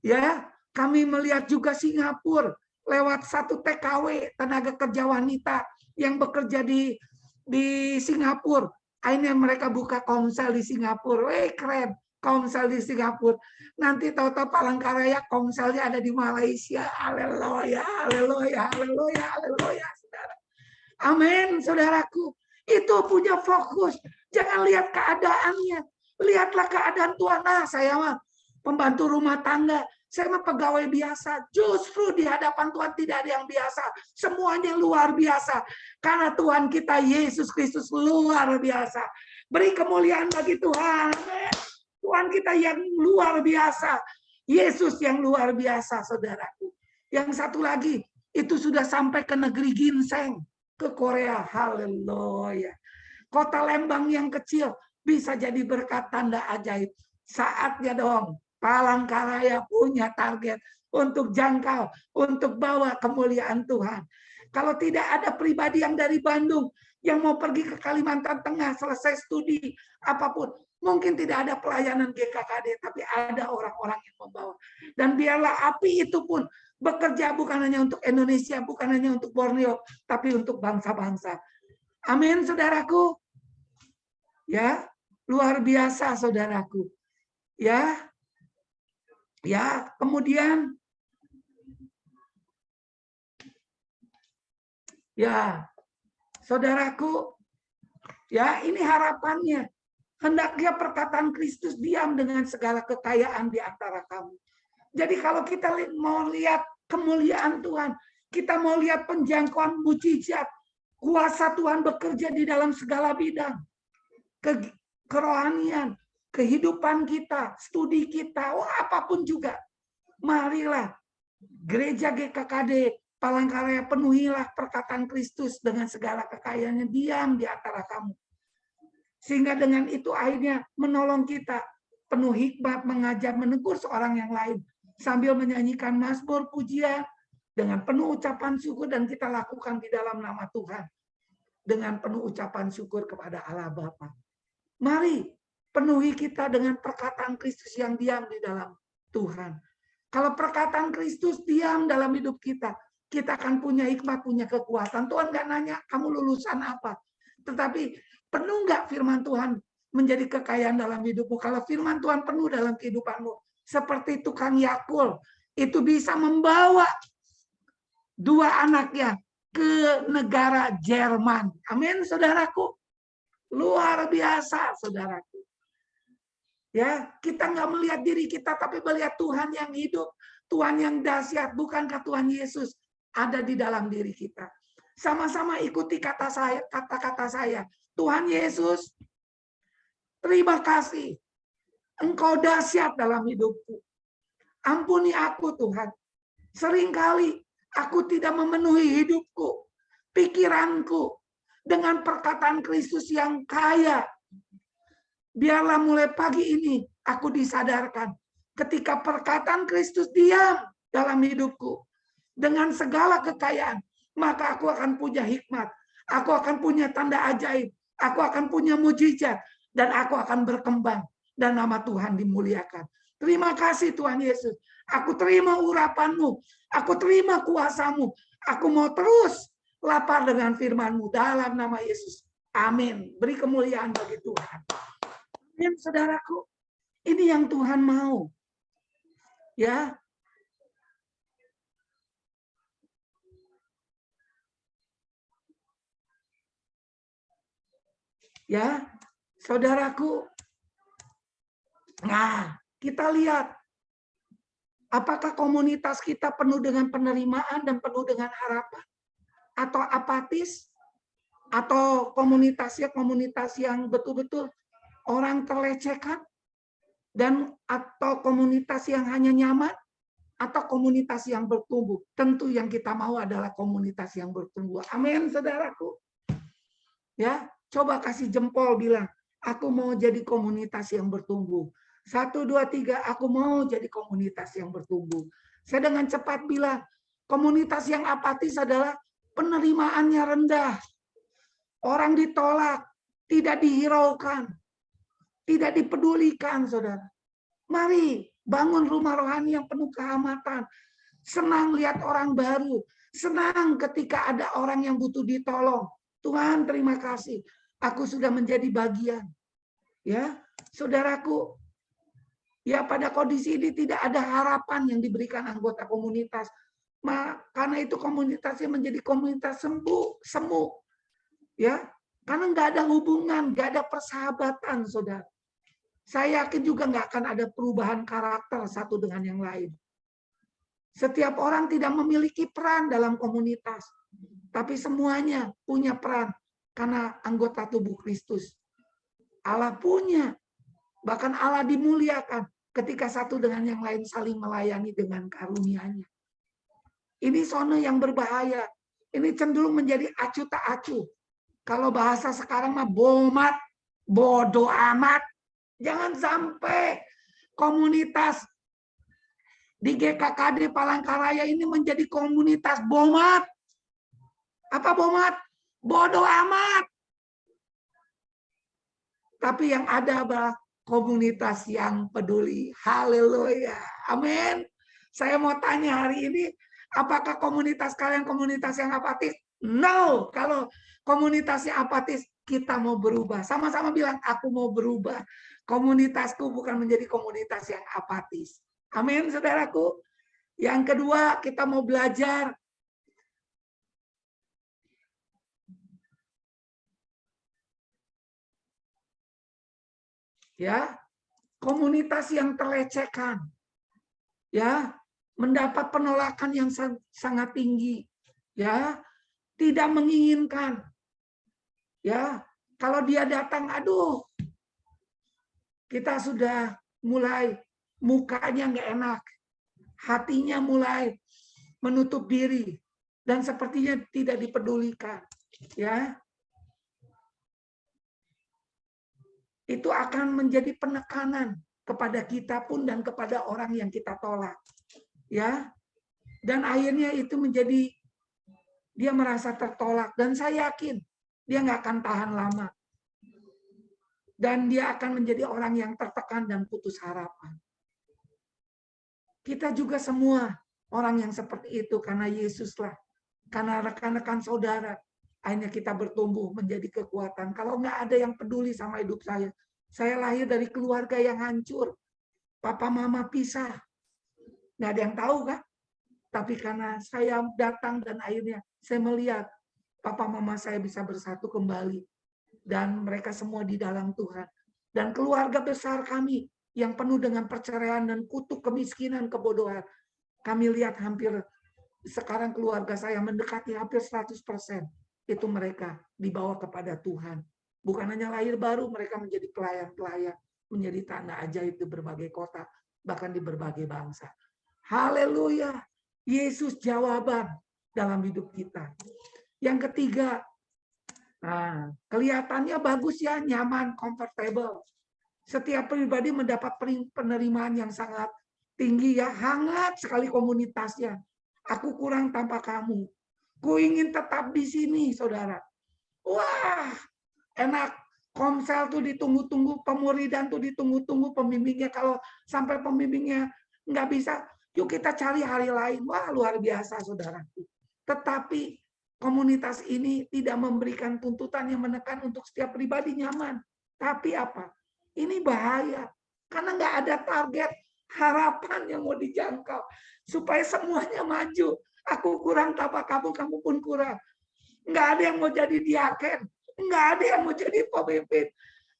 Speaker 3: Ya, kami melihat juga Singapura lewat satu TKW, tenaga kerja wanita yang bekerja di Singapura. Akhirnya mereka buka komsel di Singapura. Keren, komsel di Singapura. Nanti tahu-tahu Palangkaraya komselnya ada di Malaysia. Haleluya, haleluya, haleluya, haleluya, saudara. Amin, saudaraku. Itu punya fokus. Jangan lihat keadaannya. Lihatlah keadaan Tuhan. Nah, saya mah pembantu rumah tangga. Saya mah pegawai biasa. Justru di hadapan Tuhan tidak ada yang biasa. Semuanya luar biasa. Karena Tuhan kita Yesus Kristus luar biasa. Beri kemuliaan bagi Tuhan. Tuhan kita yang luar biasa. Yesus yang luar biasa, saudaraku. Yang satu lagi, itu sudah sampai ke negeri ginseng. Ke Korea. Haleluya. Kota Lembang yang kecil bisa jadi berkat tanda ajaib. Saatnya dong. Palangkaraya punya target untuk jangkau, untuk bawa kemuliaan Tuhan. Kalau tidak ada pribadi yang dari Bandung yang mau pergi ke Kalimantan Tengah selesai studi apapun, mungkin tidak ada pelayanan GKKD, tapi ada orang-orang yang membawa. Dan biarlah api itu pun bekerja bukan hanya untuk Indonesia, bukan hanya untuk Borneo, tapi untuk bangsa-bangsa. Amin, saudaraku. Ya, luar biasa, saudaraku. Ya. Ya, kemudian ya, saudaraku, ya ini harapannya. Hendaknya perkataan Kristus diam dengan segala kekayaan di antara kamu. Jadi kalau kita mau lihat kemuliaan Tuhan, kita mau lihat penjangkauan mujizat, kuasa Tuhan bekerja di dalam segala bidang, kerohanian, kehidupan kita, studi kita, apapun juga. Marilah gereja GKKD Palangkaraya penuhilah perkataan Kristus dengan segala kekayaannya diam di antara kamu. Sehingga dengan itu akhirnya menolong kita penuh hikmat, mengajar, menegur seorang yang lain sambil menyanyikan mazmur pujian dengan penuh ucapan syukur, dan kita lakukan di dalam nama Tuhan dengan penuh ucapan syukur kepada Allah Bapa. Mari penuhi kita dengan perkataan Kristus yang diam di dalam Tuhan. Kalau perkataan Kristus diam dalam hidup kita, kita akan punya hikmat, punya kekuatan. Tuhan nggak nanya, kamu lulusan apa? Tetapi penuh nggak firman Tuhan menjadi kekayaan dalam hidupmu? Kalau firman Tuhan penuh dalam kehidupanmu, seperti tukang Yakul, itu bisa membawa dua anaknya ke negara Jerman. Amin, saudaraku. Luar biasa, saudaraku. Ya, kita nggak melihat diri kita, tapi melihat Tuhan yang hidup, Tuhan yang dahsyat. Bukankah Tuhan Yesus ada di dalam diri kita? Sama-sama ikuti kata-kata saya. Tuhan Yesus, terima kasih. Engkau dahsyat dalam hidupku. Ampuni aku, Tuhan. Seringkali aku tidak memenuhi hidupku, pikiranku, dengan perkataan Kristus yang kaya. Biarlah mulai pagi ini aku disadarkan ketika perkataan Kristus diam dalam hidupku dengan segala kekayaan, maka aku akan punya hikmat, aku akan punya tanda ajaib, aku akan punya mujizat, dan aku akan berkembang dan nama Tuhan dimuliakan. Terima kasih Tuhan Yesus. Aku terima urapan-Mu, aku terima kuasa-Mu. Aku mau terus lapar dengan firman-Mu dalam nama Yesus. Amin. Beri kemuliaan bagi Tuhan. Amin, saudaraku. Ini yang Tuhan mau. Ya. Ya, saudaraku. Nah, kita lihat apakah komunitas kita penuh dengan penerimaan dan penuh dengan harapan, atau apatis, atau komunitasnya komunitas yang betul-betul orang terlecehkan, dan atau komunitas yang hanya nyaman, atau komunitas yang bertumbuh. Tentu yang kita mau adalah komunitas yang bertumbuh. Amin, saudaraku. Ya, coba kasih jempol, bilang, aku mau jadi komunitas yang bertumbuh. 1, 2, 3, aku mau jadi komunitas yang bertumbuh. Saya dengan cepat bilang, komunitas yang apatis adalah penerimaannya rendah. Orang ditolak, tidak dihiraukan, tidak dipedulikan, saudara. Mari bangun rumah rohani yang penuh kehangatan. Senang lihat orang baru. Senang ketika ada orang yang butuh ditolong. Tuhan, terima kasih. Aku sudah menjadi bagian. Ya, saudaraku, ya pada kondisi ini tidak ada harapan yang diberikan anggota komunitas. Karena itu komunitasnya menjadi komunitas semu. Ya, karena nggak ada hubungan, nggak ada persahabatan, saudara. Saya yakin juga nggak akan ada perubahan karakter satu dengan yang lain. Setiap orang tidak memiliki peran dalam komunitas, tapi semuanya punya peran karena anggota tubuh Kristus. Allah punya, bahkan Allah dimuliakan ketika satu dengan yang lain saling melayani dengan karunia-Nya. Ini zona yang berbahaya. Ini cenderung menjadi acu tak acu. Kalau bahasa sekarang mah bomat, bodoh amat. Jangan sampai komunitas di GKKD Palangkaraya ini menjadi komunitas bomat. Apa bomat? Bodoh amat. Tapi yang ada adalah komunitas yang peduli. Haleluya. Amin. Saya mau tanya hari ini, apakah komunitas kalian komunitas yang apatis? No. Kalau komunitasnya apatis, kita mau berubah. Sama-sama bilang, aku mau berubah. Komunitasku bukan menjadi komunitas yang apatis. Amin, saudaraku. Yang kedua, kita mau belajar ya, komunitas yang terlecehkan. Ya, mendapat penolakan yang sangat tinggi. Ya, tidak menginginkan. Ya, kalau dia datang, aduh, kita sudah mulai mukanya nggak enak, hatinya mulai menutup diri dan sepertinya tidak dipedulikan, ya. Itu akan menjadi penekanan kepada kita pun dan kepada orang yang kita tolak, ya. Dan akhirnya itu menjadi dia merasa tertolak dan saya yakin dia nggak akan tahan lama. Dan dia akan menjadi orang yang tertekan dan putus harapan. Kita juga semua orang yang seperti itu karena Yesuslah. Karena rekan-rekan saudara. Akhirnya kita bertumbuh menjadi kekuatan. Kalau nggak ada yang peduli sama hidup saya lahir dari keluarga yang hancur. Papa mama pisah. Nggak ada yang tahu kan? Tapi karena saya datang dan akhirnya saya melihat papa mama saya bisa bersatu kembali. Dan mereka semua di dalam Tuhan. Dan keluarga besar kami yang penuh dengan perceraian dan kutuk kemiskinan, kebodohan. Kami lihat hampir sekarang keluarga saya mendekati hampir 100%. Itu mereka dibawa kepada Tuhan. Bukan hanya lahir baru, mereka menjadi pelayan-pelayan, menjadi tanda ajaib di berbagai kota, bahkan di berbagai bangsa. Haleluya. Yesus jawaban dalam hidup kita. Yang ketiga, nah, kelihatannya bagus ya, nyaman, comfortable. Setiap pribadi mendapat penerimaan yang sangat tinggi ya, hangat sekali komunitasnya. Aku kurang tanpa kamu. Ku ingin tetap di sini, saudara. Wah, enak. Komsel tuh ditunggu-tunggu, pemuridan tuh ditunggu-tunggu, pembimbingnya kalau sampai pembimbingnya nggak bisa, yuk kita cari hari lain. Wah, luar biasa, saudaraku. Tetapi komunitas ini tidak memberikan tuntutan yang menekan untuk setiap pribadi nyaman. Tapi apa? Ini bahaya. Karena nggak ada target harapan yang mau dijangkau. Supaya semuanya maju. Aku kurang tanpa kamu, kamu pun kurang. Nggak ada yang mau jadi diaken. Nggak ada yang mau jadi pemimpin.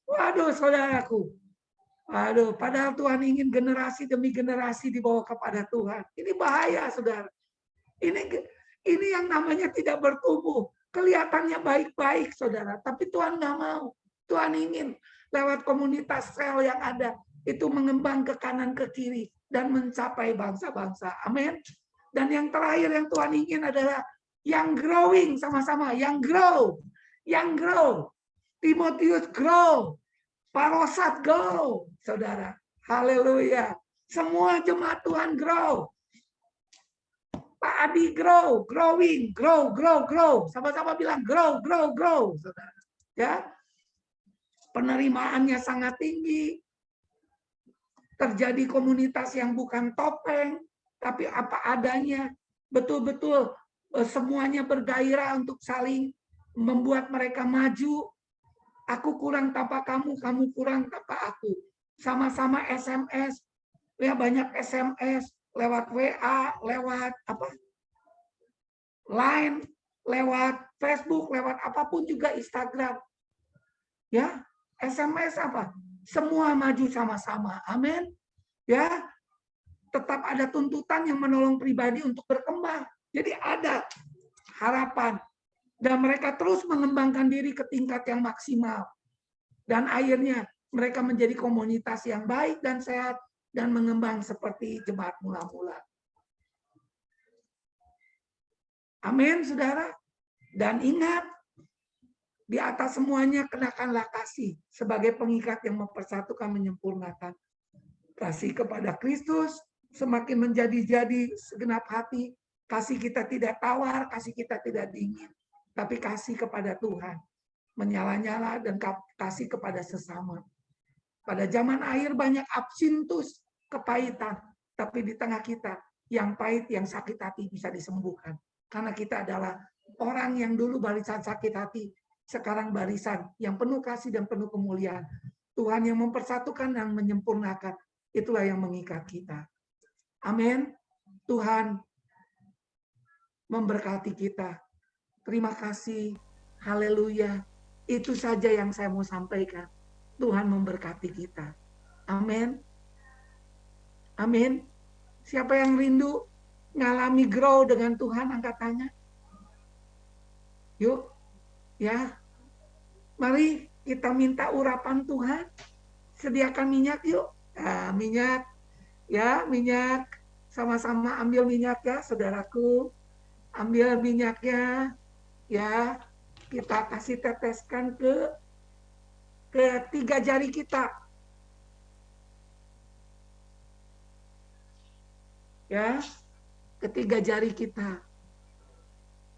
Speaker 3: Waduh, saudaraku. Waduh, padahal Tuhan ingin generasi demi generasi dibawa kepada Tuhan. Ini bahaya, saudara. Ini yang namanya tidak bertumbuh. Kelihatannya baik-baik, saudara. Tapi Tuhan nggak mau. Tuhan ingin lewat komunitas sel yang ada, itu mengembang ke kanan, ke kiri, dan mencapai bangsa-bangsa. Amin. Dan yang terakhir yang Tuhan ingin adalah yang growing sama-sama. Yang grow. Yang grow. Timotius grow. Parosat grow. Saudara. Haleluya. Semua jemaat Tuhan grow. Pak Adi grow, growing, grow. Sama-sama bilang grow. Saudara. Ya. Penerimaannya sangat tinggi. terjadi komunitas yang bukan topeng, tapi apa adanya. Betul-betul semuanya bergairah untuk saling membuat mereka maju. Aku kurang tanpa kamu, kamu kurang tanpa aku. Sama-sama SMS, ya banyak SMS lewat WA, lewat apa? Line, lewat Facebook, lewat apapun juga Instagram. Ya, SMS apa? Semua maju sama-sama. Amin. Ya, tetap ada tuntutan yang menolong pribadi untuk berkembang. Jadi ada harapan dan mereka terus mengembangkan diri ke tingkat yang maksimal. Dan akhirnya mereka menjadi komunitas yang baik dan sehat dan mengembang seperti jemaat mula-mula. Amin, saudara. Dan ingat, di atas semuanya kenakanlah kasih sebagai pengikat yang mempersatukan, menyempurnakan. Kasih kepada Kristus semakin menjadi-jadi segenap hati. Kasih kita tidak tawar, kasih kita tidak dingin, tapi kasih kepada Tuhan menyala-nyala dan kasih kepada sesama. Pada zaman akhir banyak absintus, kepahitan, tapi di tengah kita yang pahit, yang sakit hati bisa disembuhkan. Karena kita adalah orang yang dulu barisan sakit hati, sekarang barisan yang penuh kasih dan penuh kemuliaan. Tuhan yang mempersatukan dan menyempurnakan, itulah yang mengikat kita. Amin. Tuhan memberkati kita. Terima kasih. Haleluya. Itu saja yang saya mau sampaikan. Tuhan memberkati kita. Amin. Amin. Siapa yang rindu ngalami grow dengan Tuhan, angkat tangan. Yuk. Ya. Mari kita minta urapan Tuhan. Sediakan minyak yuk. Nah, minyak. Ya, minyak. Sama-sama ambil minyak ya, saudaraku. Ambil minyaknya. Ya, kita kasih teteskan ke tiga jari kita. Ya, ketiga jari kita.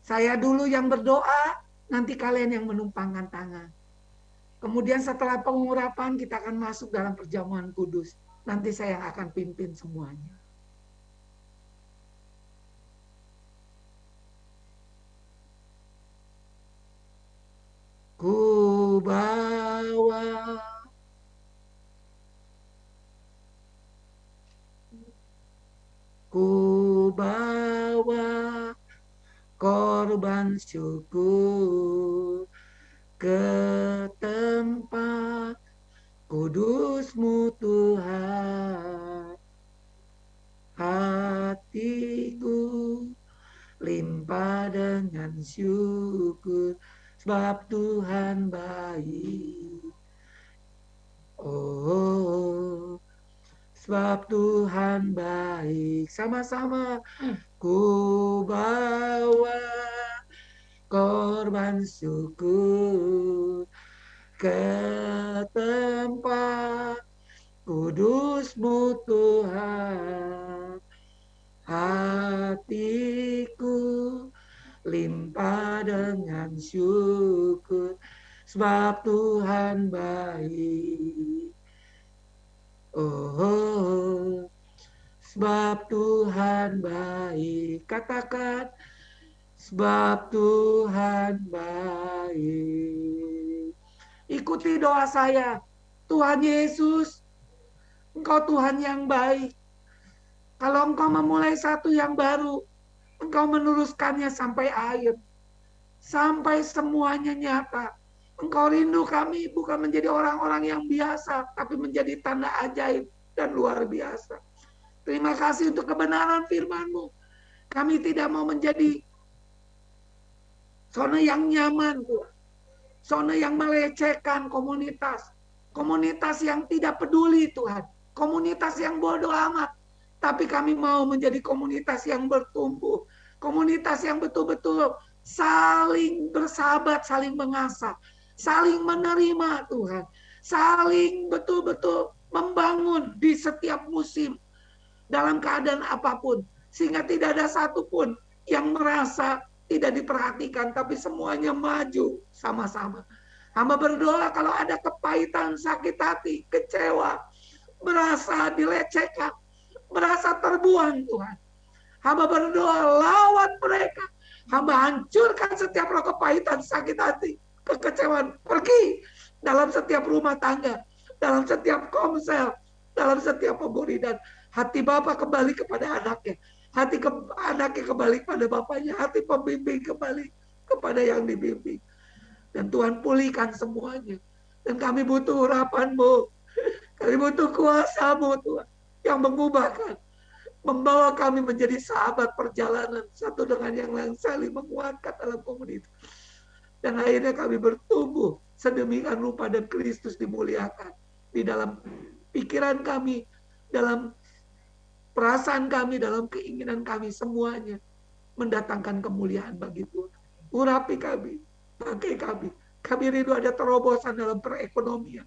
Speaker 3: Saya dulu yang berdoa, nanti kalian yang menumpangkan tangan. Kemudian setelah pengurapan kita akan masuk dalam perjamuan kudus. Nanti saya yang akan pimpin semuanya. Ku bawa korban syukur ke tempat kudus-Mu Tuhan. Hatiku limpah dengan syukur sebab Tuhan baik. Oh, sebab Tuhan baik. Sama-sama ku bawa korban syukur ke tempat kudus-Mu Tuhan. Hatiku limpah dengan syukur sebab Tuhan baik. Oh, sebab Tuhan baik. Katakan, sebab Tuhan baik. Ikuti doa saya. Tuhan Yesus, Engkau Tuhan yang baik. Kalau Engkau memulai satu yang baru, Engkau meneruskannya sampai akhir. Sampai semuanya nyata. Engkau rindu kami bukan menjadi orang-orang yang biasa, tapi menjadi tanda ajaib dan luar biasa. Terima kasih untuk kebenaran firman-Mu. Kami tidak mau menjadi zona yang nyaman, Tuhan. Zona yang melecehkan komunitas. Komunitas yang tidak peduli, Tuhan. Komunitas yang bodoh amat. Tapi kami mau menjadi komunitas yang bertumbuh. Komunitas yang betul-betul saling bersahabat, saling mengasah. Saling menerima, Tuhan. Saling betul-betul membangun di setiap musim. Dalam keadaan apapun. Sehingga tidak ada satupun yang merasa tidak diperhatikan. Tapi semuanya maju sama-sama. Hamba berdoa kalau ada kepahitan, sakit hati, kecewa. merasa dilecehkan, merasa terbuang Tuhan. Hamba berdoa lawan mereka. Hamba hancurkan setiap roh kepahitan, sakit hati, kekecewaan. Pergi dalam setiap rumah tangga, dalam setiap komsel, dalam setiap pemuridan. Hati Bapa kembali kepada anaknya. Anaknya kembali kepada bapaknya. Hati pembimbing kembali kepada yang dibimbing. Dan Tuhan pulihkan semuanya. Dan kami butuh urapan-Mu. Kami butuh kuasa-Mu Tuhan. Yang mengubahkan. Membawa kami menjadi sahabat perjalanan. Satu dengan yang lain saling menguatkan dalam komunitas. Dan akhirnya kami bertumbuh sedemikian rupa dan Kristus dimuliakan. Di dalam pikiran kami, dalam perasaan kami, dalam keinginan kami, semuanya mendatangkan kemuliaan bagi Tuhan. Urapi kami, pakai kami. Kami rindu ada terobosan dalam perekonomian,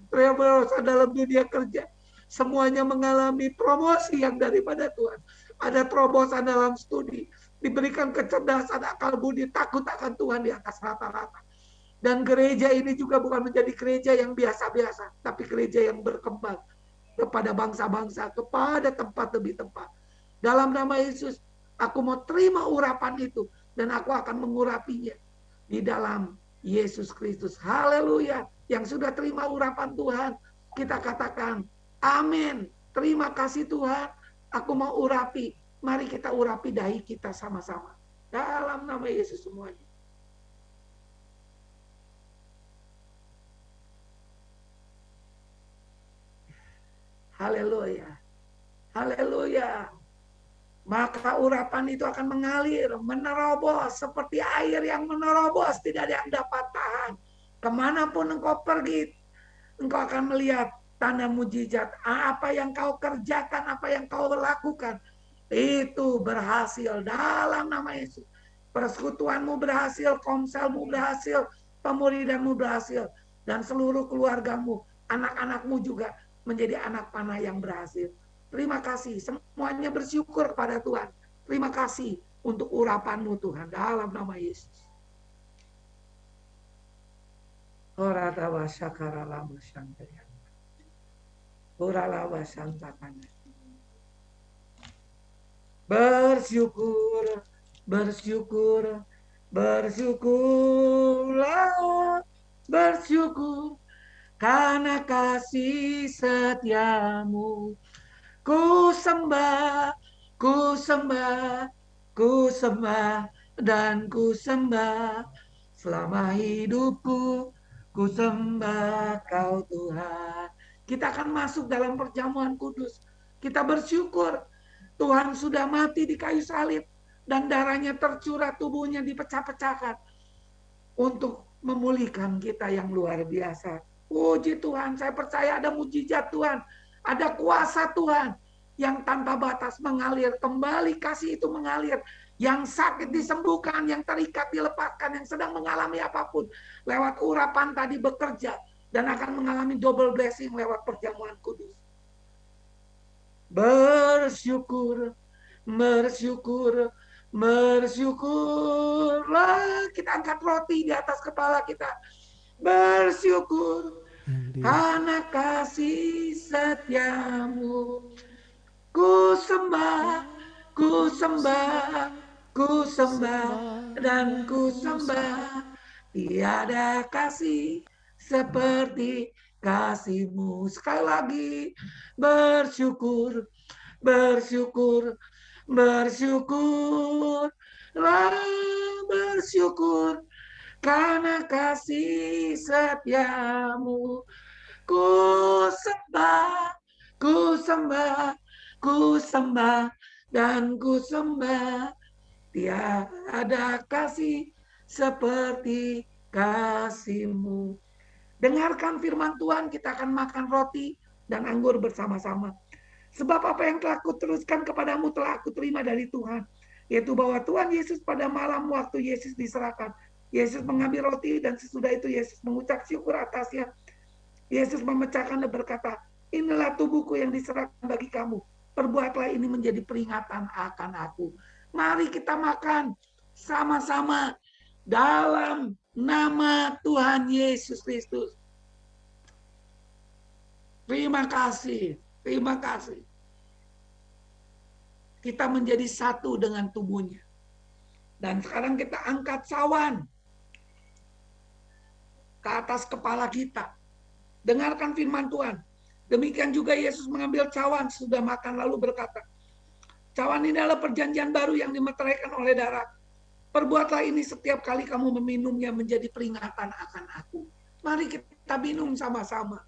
Speaker 3: terobosan dalam dunia kerja. Semuanya mengalami promosi yang daripada Tuhan. Ada terobosan dalam studi, diberikan kecerdasan, akal budi, takut akan Tuhan di atas rata-rata. Dan gereja ini juga bukan menjadi gereja yang biasa-biasa, tapi gereja yang berkembang kepada bangsa-bangsa, kepada tempat demi tempat. Dalam nama Yesus, aku mau terima urapan itu, dan aku akan mengurapinya di dalam Yesus Kristus. Haleluya. Yang sudah terima urapan Tuhan, kita katakan, amin. Terima kasih Tuhan, aku mau urapi. Mari kita urapi dahi kita sama-sama. Dalam nama Yesus semuanya. Haleluya. Haleluya. Maka urapan itu akan mengalir, menerobos seperti air yang menerobos, tidak ada yang dapat tahan. Kemanapun engkau pergi, engkau akan melihat tanda mujizat. Apa yang kau kerjakan, apa yang kau lakukan, itu berhasil dalam nama Yesus. Persekutuanmu berhasil, komselmu berhasil, pemuridanmu berhasil, dan seluruh keluargamu, anak-anakmu juga menjadi anak panah yang berhasil. Terima kasih, semuanya bersyukur pada Tuhan. Terima kasih untuk urapan-Mu Tuhan, dalam nama Yesus. Bersyukur, bersyukur, bersyukurlah, bersyukur, karena kasih setiamu. Ku sembah, ku sembah, ku sembah, dan ku sembah. Selama hidupku, ku sembah Kau Tuhan. Kita akan masuk dalam perjamuan kudus. Kita bersyukur Tuhan sudah mati di kayu salib dan darahnya tercurah, tubuhnya dipecah-pecahkan untuk memulihkan kita yang luar biasa. Puji Tuhan, saya percaya ada mujizat Tuhan. Ada kuasa Tuhan yang tanpa batas mengalir. Kembali kasih itu mengalir. Yang sakit disembuhkan, yang terikat dilepaskan, yang sedang mengalami apapun. Lewat urapan tadi bekerja. Dan akan mengalami double blessing lewat perjamuan kudus. Bersyukur, bersyukur, bersyukurlah. Kita angkat roti di atas kepala kita. Bersyukur. Karena kasih setiamu, ku sembah, ku sembah, ku sembah, dan ku sembah. Tiada kasih seperti kasih-Mu. Sekali lagi, bersyukur, bersyukur, bersyukurlah, bersyukur. Karena kasih setiamu, ku sembah, ku sembah, ku sembah, dan ku sembah. Tiada kasih seperti kasih-Mu. Dengarkan firman Tuhan, kita akan makan roti dan anggur bersama-sama. Sebab apa yang telah kuteruskan kepadamu telah aku terima dari Tuhan. Yaitu bahwa Tuhan Yesus pada malam waktu Yesus diserahkan, Yesus mengambil roti dan sesudah itu Yesus mengucap syukur atasnya. Yesus memecahkan dan berkata, inilah tubuhku yang diserahkan bagi kamu. Perbuatlah ini menjadi peringatan akan aku. Mari kita makan sama-sama dalam nama Tuhan Yesus Kristus. Terima kasih, terima kasih. Kita menjadi satu dengan tubuhnya. Dan sekarang kita angkat cawan ke atas kepala kita. Dengarkan firman Tuhan. Demikian juga Yesus mengambil cawan sudah makan lalu berkata, cawan ini adalah perjanjian baru yang dimeteraikan oleh darah. Perbuatlah ini setiap kali kamu meminumnya menjadi peringatan akan aku. Mari kita minum sama-sama.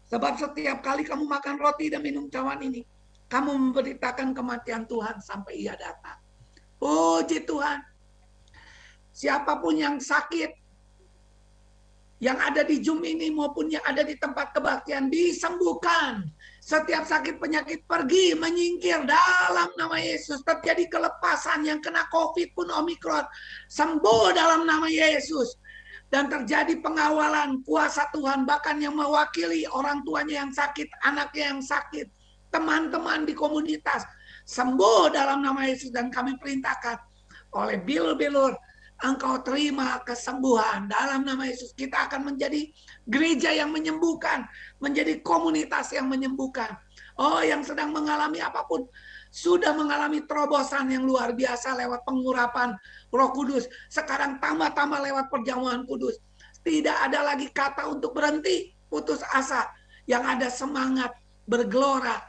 Speaker 3: Sebab setiap kali kamu makan roti dan minum cawan ini, kamu memberitakan kematian Tuhan sampai ia datang. Puji Tuhan. Siapapun yang sakit, yang ada di Zoom ini maupun yang ada di tempat kebaktian disembuhkan. Setiap sakit penyakit pergi, menyingkir dalam nama Yesus. Terjadi kelepasan, yang kena COVID pun Omikron, sembuh dalam nama Yesus. Dan terjadi pengawalan kuasa Tuhan, bahkan yang mewakili orang tuanya yang sakit, anaknya yang sakit, teman-teman di komunitas, sembuh dalam nama Yesus. Dan kami perintahkan oleh bilur-bilur, engkau terima kesembuhan dalam nama Yesus. Kita akan menjadi gereja yang menyembuhkan, menjadi komunitas yang menyembuhkan. Oh, yang sedang mengalami apapun, sudah mengalami terobosan yang luar biasa lewat pengurapan Roh Kudus. Sekarang tambah-tambah lewat perjamuan kudus. Tidak ada lagi kata untuk berhenti, putus asa. Yang ada semangat, bergelora,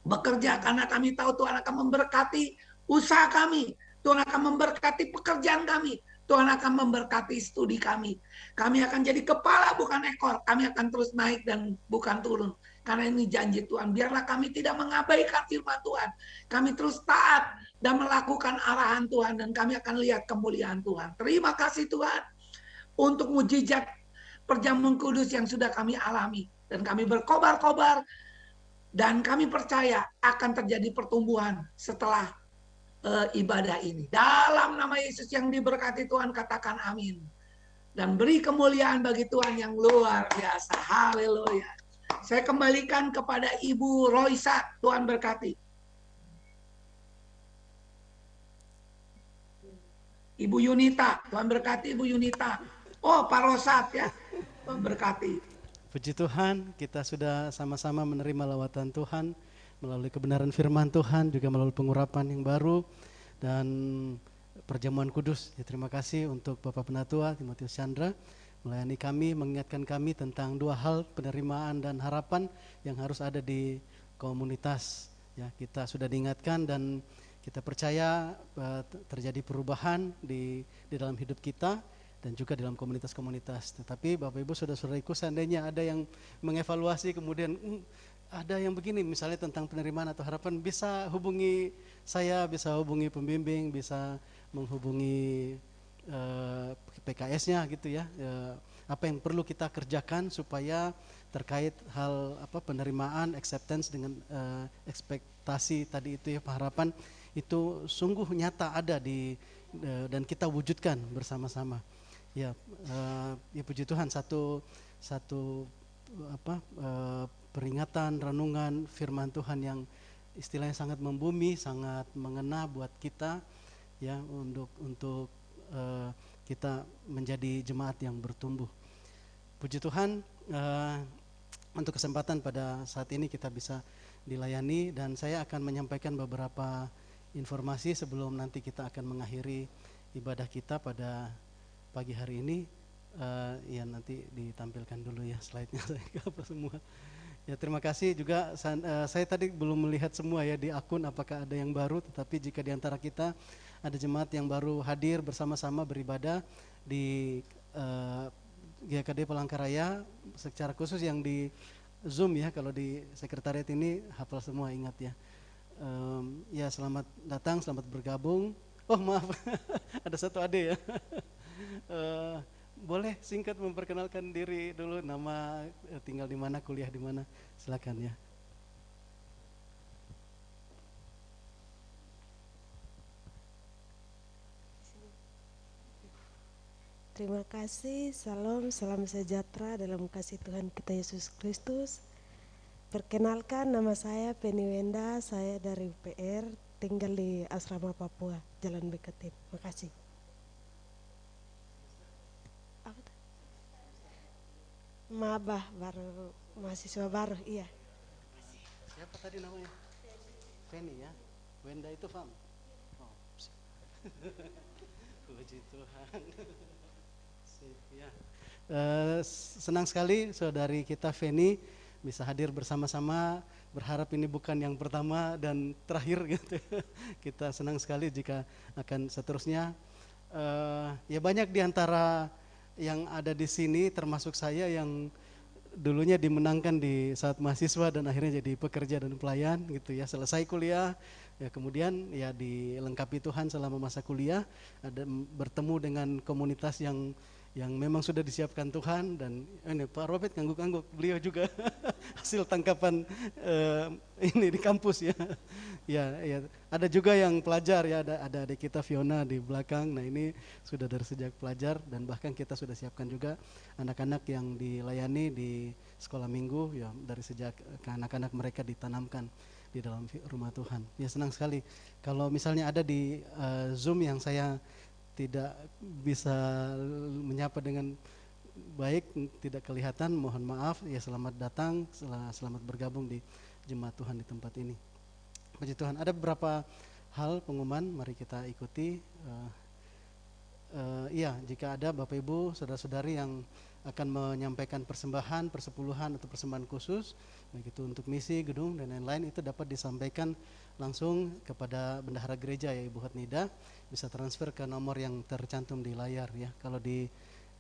Speaker 3: bekerja, karena kami tahu Tuhan akan memberkati usaha kami. Tuhan akan memberkati pekerjaan kami. Tuhan akan memberkati studi kami. Kami akan jadi kepala bukan ekor. Kami akan terus naik dan bukan turun. Karena ini janji Tuhan. Biarlah kami tidak mengabaikan firman Tuhan. Kami terus taat dan melakukan arahan Tuhan. Dan kami akan lihat kemuliaan Tuhan. Terima kasih Tuhan untuk mujizat perjamuan kudus yang sudah kami alami. Dan kami berkobar-kobar. Dan kami percaya akan terjadi pertumbuhan setelah ibadah ini. Dalam nama Yesus yang diberkati Tuhan, katakan amin. Dan beri kemuliaan bagi Tuhan yang luar biasa. Haleluya. Saya kembalikan kepada Ibu Roisa. Tuhan berkati. Ibu Yunita. Tuhan berkati Ibu Yunita. Oh, Pak Rosat ya. Tuhan berkati.
Speaker 2: Puji Tuhan, kita sudah sama-sama menerima lawatan Tuhan melalui kebenaran firman Tuhan, juga melalui pengurapan yang baru dan perjamuan kudus. Ya, terima kasih untuk Bapak Penatua Timotius Chandra melayani kami, mengingatkan kami tentang dua hal, penerimaan dan harapan yang harus ada di komunitas. Ya, kita sudah diingatkan dan kita percaya terjadi perubahan di dalam hidup kita dan juga dalam komunitas-komunitas. Tetapi Bapak Ibu saudara-saudariku, seandainya ada yang mengevaluasi kemudian ada yang begini misalnya tentang penerimaan atau harapan, bisa hubungi saya, bisa hubungi pembimbing, bisa menghubungi PKS-nya gitu ya. Apa yang perlu kita kerjakan supaya terkait hal penerimaan, acceptance dengan ekspektasi tadi itu ya, harapan itu sungguh nyata ada di dan kita wujudkan bersama-sama. Ya, ya puji Tuhan, satu peringatan, renungan firman Tuhan yang istilahnya sangat membumi, sangat mengena buat kita ya, untuk kita menjadi jemaat yang bertumbuh. Puji Tuhan, untuk kesempatan pada saat ini kita bisa dilayani, dan saya akan menyampaikan beberapa informasi sebelum nanti kita akan mengakhiri ibadah kita pada pagi hari ini. Ya nanti ditampilkan dulu ya slide-nya, saya apa semua. Ya terima kasih juga, saya tadi belum melihat semua ya di akun apakah ada yang baru, tetapi jika di antara kita ada jemaat yang baru hadir bersama-sama beribadah di GKD Palangkaraya secara khusus yang di Zoom ya, kalau di sekretariat ini hafal semua, ingat ya. Ya selamat datang, selamat bergabung. Oh maaf, ada satu ade ya. Boleh singkat memperkenalkan diri dulu, nama, tinggal di mana, kuliah di mana, silakan ya.
Speaker 4: Terima kasih, salam sejahtera dalam kasih Tuhan kita Yesus Kristus. Perkenalkan, nama saya Penny Wenda, saya dari UPR, tinggal di Asrama Papua, Jalan Bekatin. Terima kasih. maba baru mahasiswa baru, iya.
Speaker 2: Siapa tadi namanya? Feni ya. Wenda itu Fam. Oh. Puji Tuhan. Sip, ya. Senang sekali saudari kita Feni bisa hadir bersama-sama. Berharap ini bukan yang pertama dan terakhir gitu. Kita senang sekali jika akan seterusnya. Ya banyak diantara yang ada di sini termasuk saya yang dulunya dimenangkan di saat mahasiswa dan akhirnya jadi pekerja dan pelayan gitu ya. Selesai kuliah ya, kemudian ya dilengkapi Tuhan selama masa kuliah, ada bertemu dengan komunitas yang memang sudah disiapkan Tuhan. Dan ini Pak Robert ngangguk-ngangguk, beliau juga hasil tangkapan ini di kampus ya. Ya, ada juga yang pelajar ya, ada adik kita Fiona di belakang. Nah ini sudah dari sejak pelajar, dan bahkan kita sudah siapkan juga anak-anak yang dilayani di sekolah minggu ya, dari sejak anak-anak mereka ditanamkan di dalam rumah Tuhan. Ya senang sekali kalau misalnya ada di Zoom yang saya tidak bisa menyapa dengan baik, tidak kelihatan, mohon maaf ya. Selamat datang, selamat bergabung di jemaat Tuhan di tempat ini. Puji Tuhan. Ada beberapa hal pengumuman, mari kita ikuti. Iya, jika ada Bapak Ibu, saudara-saudari yang akan menyampaikan persembahan, persepuluhan atau persembahan khusus, baik itu untuk misi, gedung dan lain-lain, itu dapat disampaikan langsung kepada bendahara gereja ya Ibu Hatnida. Bisa transfer ke nomor yang tercantum di layar ya. Kalau di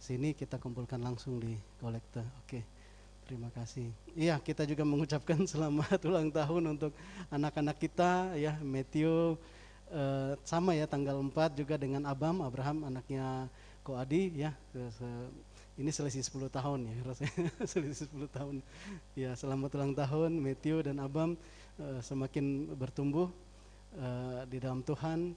Speaker 2: sini kita kumpulkan langsung di kolektor. Oke. Terima kasih. Iya, kita juga mengucapkan selamat ulang tahun untuk anak-anak kita ya, Matthew sama ya tanggal 4 juga dengan Abraham anaknya Ko Adi ya. Ini selisih 10 tahun ya rasanya. Selisih 10 tahun. Ya, selamat ulang tahun Matthew dan Abam, semakin bertumbuh di dalam Tuhan,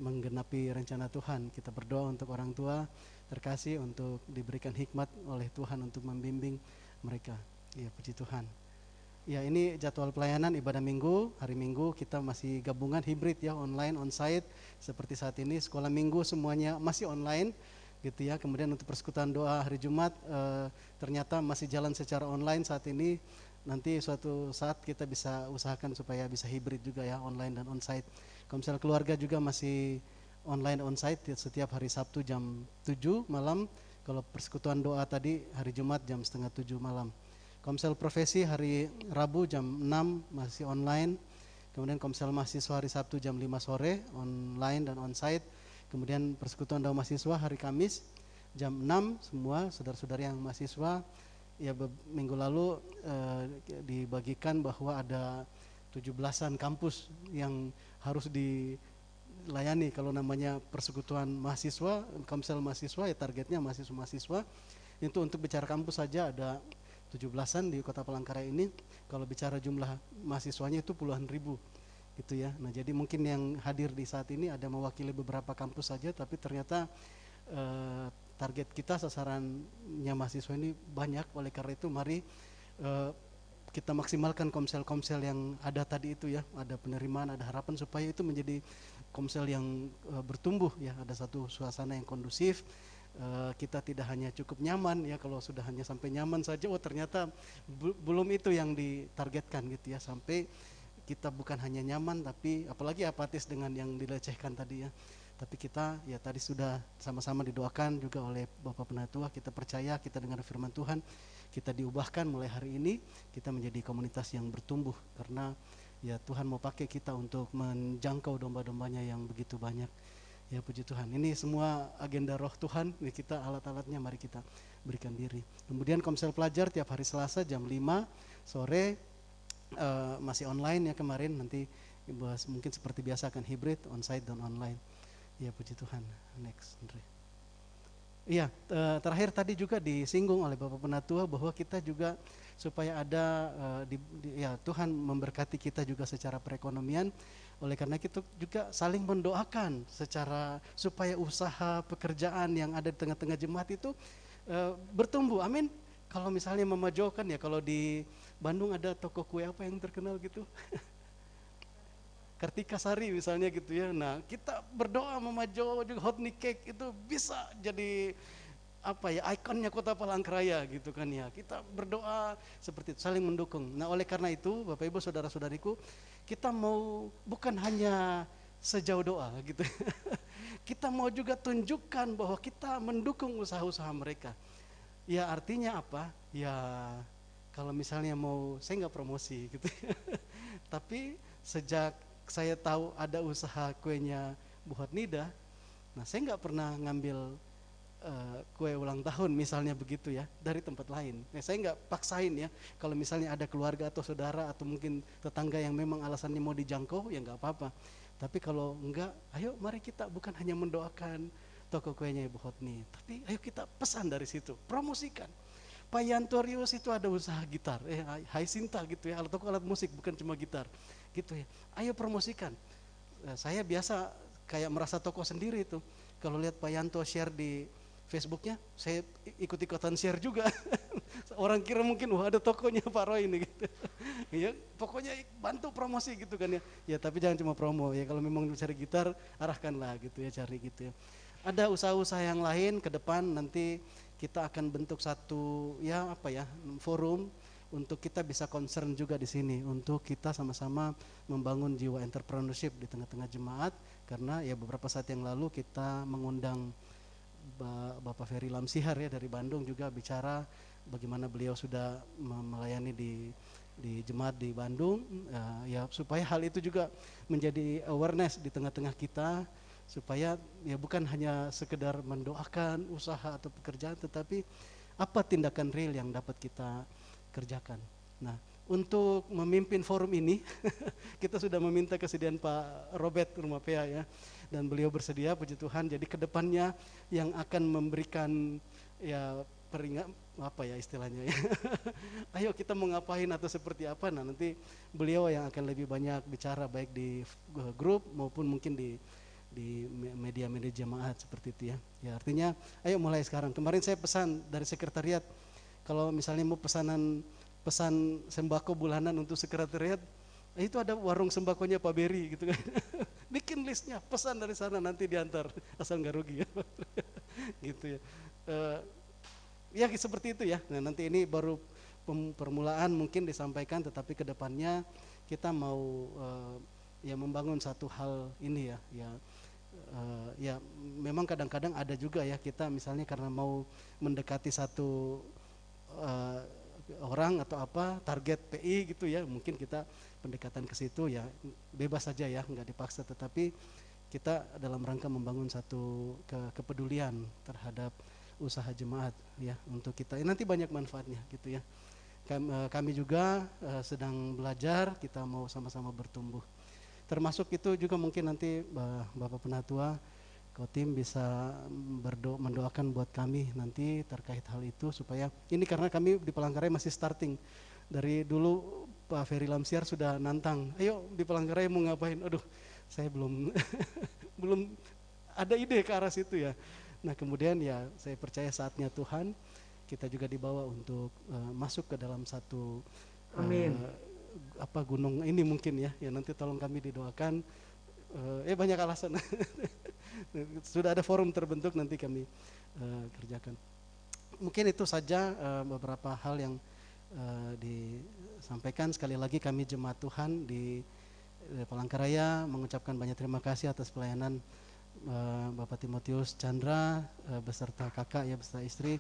Speaker 2: menggenapi rencana Tuhan. Kita berdoa untuk orang tua terkasih untuk diberikan hikmat oleh Tuhan untuk membimbing mereka. Ya, puji Tuhan. Ya, ini jadwal pelayanan ibadah minggu. Hari Minggu kita masih gabungan hibrid ya, online, onsite. Seperti saat ini sekolah minggu semuanya masih online gitu ya. Kemudian untuk persekutuan doa hari Jumat ternyata masih jalan secara online saat ini. Nanti suatu saat kita bisa usahakan supaya bisa hibrid juga ya, online dan onsite. Komsel keluarga juga masih online onsite setiap hari Sabtu jam 7 malam. Kalau persekutuan doa tadi hari Jumat jam 6:30 malam. Komsel profesi hari Rabu jam 6 masih online. Kemudian komsel mahasiswa hari Sabtu jam 5 sore online dan onsite. Kemudian persekutuan doa mahasiswa hari Kamis jam 6 semua saudara-saudari yang mahasiswa. Ya, minggu lalu dibagikan bahwa ada 17-an kampus yang harus dilayani. Kalau namanya persekutuan mahasiswa, komsel mahasiswa ya targetnya mahasiswa-mahasiswa. Itu untuk bicara kampus saja ada 17-an di Kota Palangkaraya ini. Kalau bicara jumlah mahasiswanya itu puluhan ribu gitu ya. Nah, jadi mungkin yang hadir di saat ini ada mewakili beberapa kampus saja, tapi ternyata target kita sasarannya mahasiswa ini banyak. Oleh karena itu mari kita maksimalkan komsel-komsel yang ada tadi itu ya. Ada penerimaan, ada harapan supaya itu menjadi komsel yang bertumbuh ya. Ada satu suasana yang kondusif. Kita tidak hanya cukup nyaman ya. Kalau sudah hanya sampai nyaman saja, oh ternyata belum itu yang ditargetkan gitu ya. Sampai kita bukan hanya nyaman, tapi apalagi apatis dengan yang dilecehkan tadi ya. Tapi kita ya tadi sudah sama-sama didoakan juga oleh Bapak Penatua. Kita percaya, kita dengar firman Tuhan, kita diubahkan mulai hari ini. Kita menjadi komunitas yang bertumbuh karena ya Tuhan mau pakai kita untuk menjangkau domba-dombanya yang begitu banyak. Ya, puji Tuhan. Ini semua agenda roh Tuhan. Ini kita alat-alatnya, mari kita berikan diri. Kemudian komsel pelajar tiap hari Selasa jam 5 sore masih online ya kemarin. Nanti mungkin seperti biasa akan hibrid, onsite dan online. Ya, puji Tuhan. Next, Andre. Iya, terakhir tadi juga disinggung oleh Bapak Penatua bahwa kita juga supaya ada ya Tuhan memberkati kita juga secara perekonomian. Oleh karena itu juga saling mendoakan secara supaya usaha pekerjaan yang ada di tengah-tengah jemaat itu bertumbuh. Amin. Kalau misalnya Mama Jo kan ya, kalau di Bandung ada toko kue apa yang terkenal gitu? Kartika Sari misalnya gitu ya. Nah, kita berdoa Mama Jo juga Hotnik Cake itu bisa jadi ikonnya Kota Palangkaraya gitu kan ya. Kita berdoa seperti itu, saling mendukung. Nah, oleh karena itu Bapak Ibu saudara-saudariku, kita mau bukan hanya sejauh doa gitu. Kita mau juga tunjukkan bahwa kita mendukung usaha-usaha mereka. Ya artinya apa? Ya kalau misalnya saya nggak promosi gitu. Tapi sejak saya tahu ada usaha kuenya Bu Hotnida, nah saya nggak pernah ngambil kue ulang tahun misalnya begitu ya dari tempat lain. Saya nggak paksain ya. Kalau misalnya ada keluarga atau saudara atau mungkin tetangga yang memang alasannya mau dijangkau, ya nggak apa-apa. Tapi kalau enggak, ayo mari kita bukan hanya mendoakan toko kuenya Ibu Hotni, tapi ayo kita pesan dari situ, promosikan. Pak Yantorius itu ada usaha gitar, Hai Sinta gitu ya, toko alat musik bukan cuma gitar, gitu ya. Ayo promosikan. Saya biasa kayak merasa toko sendiri itu. Kalau lihat Pak Yanto share di Facebooknya, saya ikut-ikutan share juga. Orang kira mungkin wah ada tokonya Pak Roy ini gitu. Ya, pokoknya bantu promosi gitu kan ya. Ya tapi jangan cuma promo ya, kalau memang cari gitar arahkanlah gitu ya, cari gitu ya. Ada usaha-usaha yang lain ke depan nanti kita akan bentuk satu forum untuk kita bisa concern juga di sini untuk kita sama-sama membangun jiwa entrepreneurship di tengah-tengah jemaat, karena ya beberapa saat yang lalu kita mengundang Bapak Ferry Lamsihar ya dari Bandung juga bicara bagaimana beliau sudah melayani di jemaat di Bandung, ya supaya hal itu juga menjadi awareness di tengah-tengah kita, supaya ya bukan hanya sekedar mendoakan usaha atau pekerjaan, tetapi apa tindakan real yang dapat kita kerjakan. Nah, untuk memimpin forum ini kita sudah meminta kesediaan Pak Robert Rumapea ya, dan beliau bersedia, puji Tuhan. Jadi kedepannya yang akan memberikan ya istilahnya ya ayo kita mau ngapain atau seperti apa, nah nanti beliau yang akan lebih banyak bicara baik di grup maupun mungkin di media-media jemaat seperti itu ya. Ya artinya ayo mulai sekarang. Kemarin saya pesan dari sekretariat, kalau misalnya mau pesan sembako bulanan untuk sekretariat, itu ada warung sembakonya Pak Beri gitu kan. Bikin listnya, pesan dari sana nanti diantar, asal nggak rugi ya. Gitu ya. Ya seperti itu ya. Nah nanti ini baru permulaan mungkin disampaikan, tetapi kedepannya kita mau membangun satu hal ini ya. Ya memang kadang-kadang ada juga ya kita misalnya karena mau mendekati satu orang atau apa target PI gitu ya, mungkin kita pendekatan ke situ ya bebas saja ya, nggak dipaksa, tetapi kita dalam rangka membangun satu kepedulian terhadap usaha jemaat ya, untuk kita nanti banyak manfaatnya gitu ya. Kami juga sedang belajar, kita mau sama-sama bertumbuh, termasuk itu juga mungkin nanti Bapak Penatua Kotim bisa mendoakan buat kami nanti terkait hal itu, supaya ini karena kami di Palangkaraya masih starting. Dari dulu Pak Ferry Lamsihar sudah nantang, ayo di Palangkaraya mau ngapain, aduh saya belum belum ada ide ke arah situ ya. Nah kemudian ya saya percaya saatnya Tuhan kita juga dibawa untuk masuk ke dalam satu gunung ini mungkin ya nanti tolong kami didoakan. Banyak alasan. Sudah ada forum terbentuk, nanti kami kerjakan. Mungkin itu saja beberapa hal yang disampaikan. Sekali lagi kami jemaat Tuhan di Palangkaraya mengucapkan banyak terima kasih atas pelayanan Bapak Timotius Chandra beserta kakak ya, beserta istri.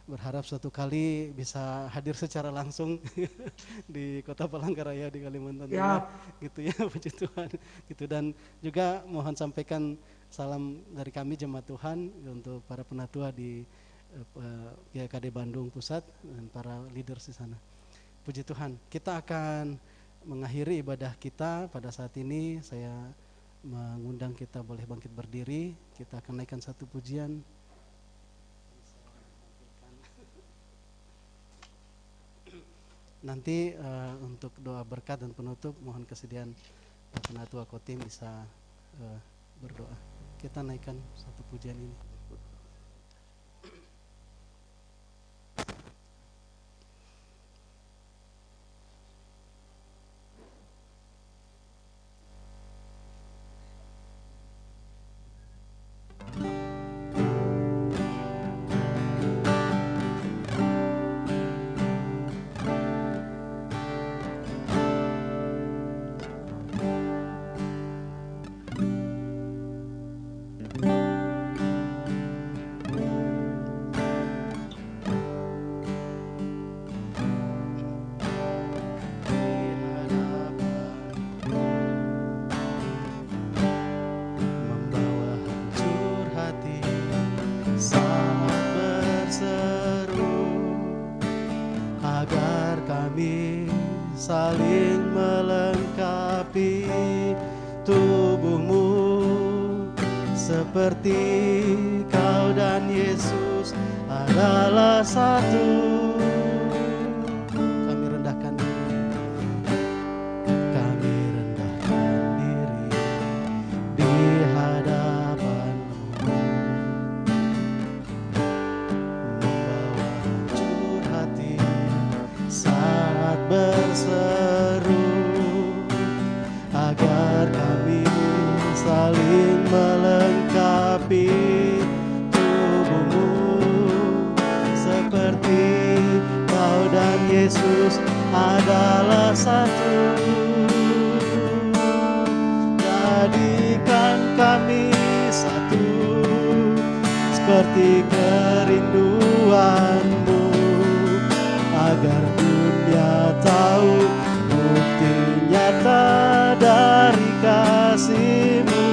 Speaker 2: Berharap suatu kali bisa hadir secara langsung di Kota Palangkaraya di Kalimantan Tengah gitu ya, puji Tuhan gitu. Dan juga mohon sampaikan salam dari kami jemaat Tuhan untuk para penatua di GKD Bandung Pusat dan para leaders di sana. Puji Tuhan. Kita akan mengakhiri ibadah kita pada saat ini. Saya mengundang kita boleh bangkit berdiri. Kita akan naikkan satu pujian. Nanti untuk doa berkat dan penutup mohon kesediaan Pak Penatua Kotim bisa berdoa. Kita naikkan satu pujian ini. saling melengkapi tubuhmu, seperti kau dan Yesus adalah satu. Kami rendahkan diri, kami rendahkan diri di hadapan-Mu, membawa hancur hati saat berseru, agar kami saling melengkapi tubuhmu, seperti kau dan Yesus adalah satu. Jadikan kami satu, seperti kerinduan-Mu, agar dunia tahu bukti nyata dari kasih-Mu.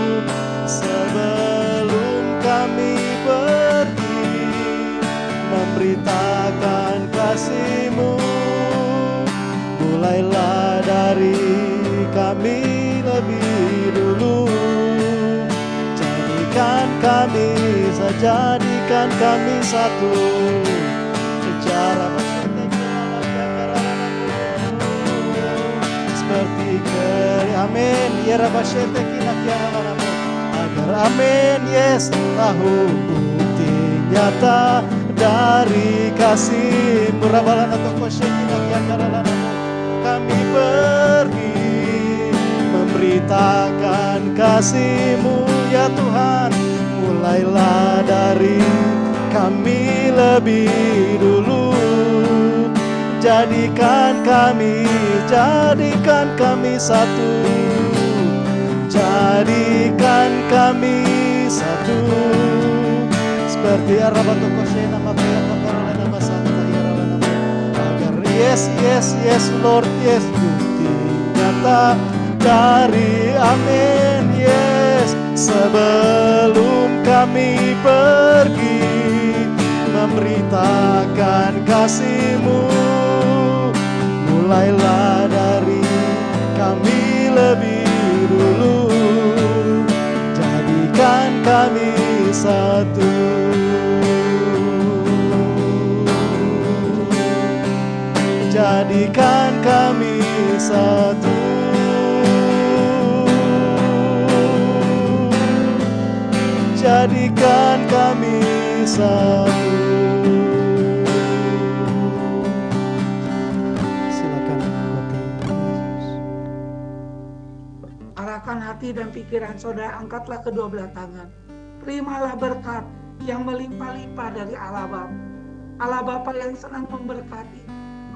Speaker 2: Sebelum kami pergi memberitakan kasih-Mu, mulailah dari kami lebih dulu. Jadikan kami satu. Secara seperti amin ya rabashete kina kiara, agar amin yes tahu bukti nyata dari kasih-Mu. Rabalana toko shekina kiara, kami pergi memberitakan kasih-Mu ya Tuhan. Mulailah dari kami lebih dulu. Jadikan kami satu. Jadikan kami satu. Seperti Arabato Koshena Mapaya Kaparana Nama Santa Yarana, agar yes Lord yes bukti nyata dari amin yes. Sebelum kami pergi memberitakan kasih-Mu, mulailah dari kami lebih dulu. Jadikan kami satu. Jadikan kami satu. Jadikan kami satu. Silakan
Speaker 3: Arahkan hati dan pikiran saudara, angkatlah kedua belah tangan. Terimalah berkat yang melimpah-limpah dari Allah Bapa. Allah Bapa yang senang memberkati.